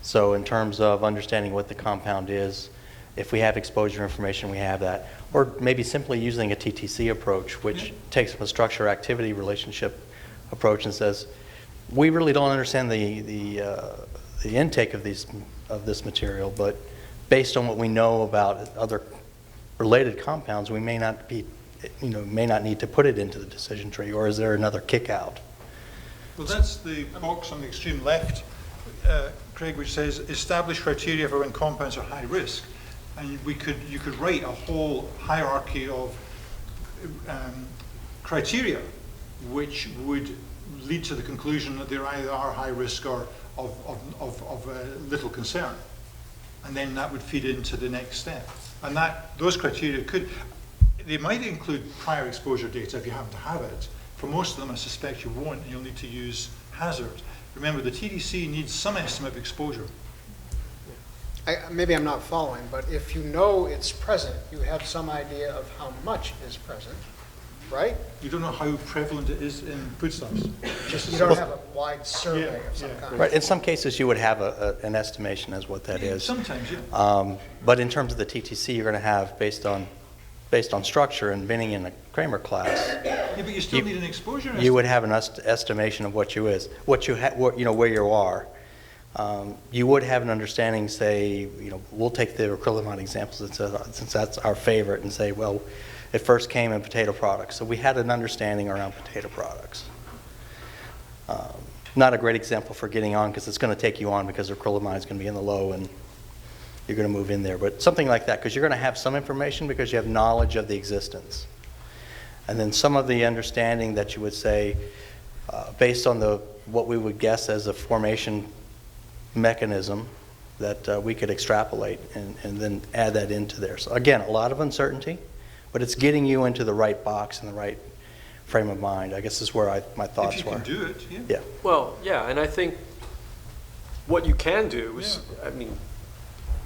Speaker 14: So in terms of understanding what the compound is, if we have exposure information, we have that. Or maybe simply using a TTC approach, which takes a structure-activity relationship approach and says, we really don't understand the intake of this material, but based on what we know about other related compounds, we may not need to put it into the decision tree, or is there another kick out?
Speaker 3: Well, that's the box on the extreme left, Craig, which says establish criteria for when compounds are high risk, and you could write a whole hierarchy of criteria which would lead to the conclusion that they either are high risk or of little concern, and then that would feed into the next step. And those criteria they might include prior exposure data if you happen to have it. For most of them, I suspect you won't, and you'll need to use hazard. Remember, the TDC needs some estimate of exposure.
Speaker 4: Maybe I'm not following, but if you know it's present, you have some idea of how much is present, right?
Speaker 3: You don't know how prevalent it is in foodstuffs.
Speaker 4: Just you don't have a wide survey of some kind.
Speaker 14: Right. In some cases, you would have an estimation as what that is.
Speaker 3: Sometimes, yeah.
Speaker 14: But in terms of the TTC, you're going to have based on structure and binning in the Kramer class.
Speaker 3: Yeah, but you still need an exposure estimate.
Speaker 14: You would have an estimation of where you are. You would have an understanding, say, we'll take the acrylamide example since that's our favorite, and say, well, it first came in potato products. So we had an understanding around potato products. Not a great example for getting on, because it's going to take you on because acrylamide is going to be in the low and you're going to move in there. But something like that, because you're going to have some information because you have knowledge of the existence. And then some of the understanding that you would say, based on what we would guess as a formation mechanism, that we could extrapolate and then add that into there. So again, a lot of uncertainty, but it's getting you into the right box and the right frame of mind. I guess is where my thoughts were.
Speaker 3: If you can do it, yeah.
Speaker 9: Yeah. Well, yeah, and I think what you can do is, I mean,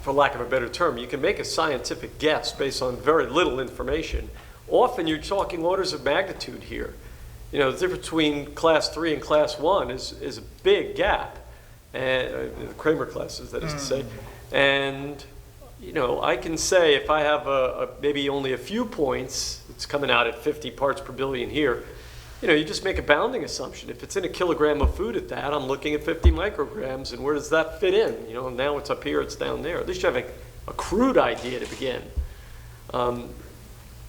Speaker 9: for lack of a better term, you can make a scientific guess based on very little information. Often you're talking orders of magnitude here. The difference between class 3 and class 1 is a big gap, and the Kramer classes, that is to say. And I can say if I have maybe only a few points, it's coming out at 50 parts per billion here. You just make a bounding assumption. If it's in a kilogram of food at that, I'm looking at 50 micrograms, and where does that fit in? Now it's up here, it's down there. At least you have a crude idea to begin.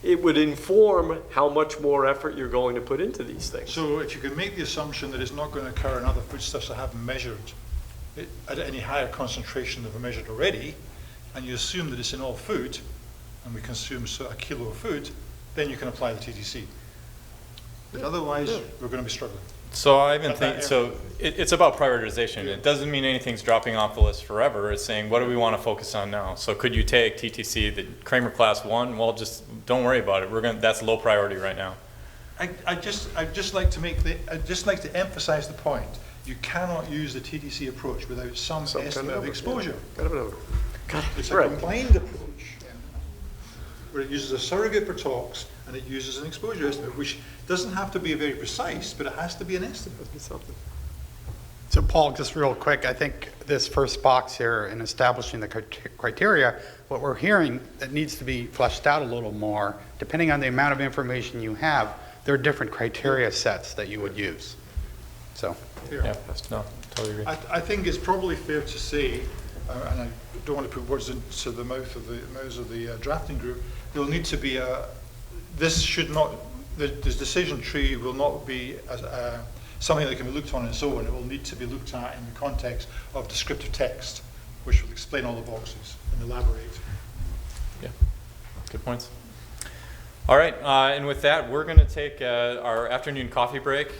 Speaker 9: It would inform how much more effort you're going to put into these things.
Speaker 3: So if you can make the assumption that it's not going to occur in other foodstuffs that haven't measured it at any higher concentration than we've measured already, and you assume that it's in all food, and we consume a kilo of food, then you can apply the TTC. But otherwise, we're going to be struggling.
Speaker 1: So I even think, so it's about prioritization. It doesn't mean anything's dropping off the list forever. It's saying, what do we want to focus on now? So could you take TTC, the Kramer Class 1? Well, just don't worry about it. That's low priority right now.
Speaker 3: I'd just like to emphasize the point. You cannot use the TTC approach without some estimate of exposure. It's a combined approach where it uses a surrogate for tox and it uses an exposure estimate, which doesn't have to be very precise, but it has to be an estimate.
Speaker 11: So Paul, just real quick, I think this first box here in establishing the criteria, what we're hearing that needs to be fleshed out a little more, depending on the amount of information you have, there are different criteria sets that you would use. So.
Speaker 1: Yeah, no, totally agree.
Speaker 3: I think it's probably fair to say, and I don't want to put words into the mouths of the drafting group, there'll need to be this decision tree will not be something that can be looked on its own. It will need to be looked at in the context of descriptive text, which will explain all the boxes and elaborate.
Speaker 1: Yeah, good points. All right, and with that, we're going to take our afternoon coffee break.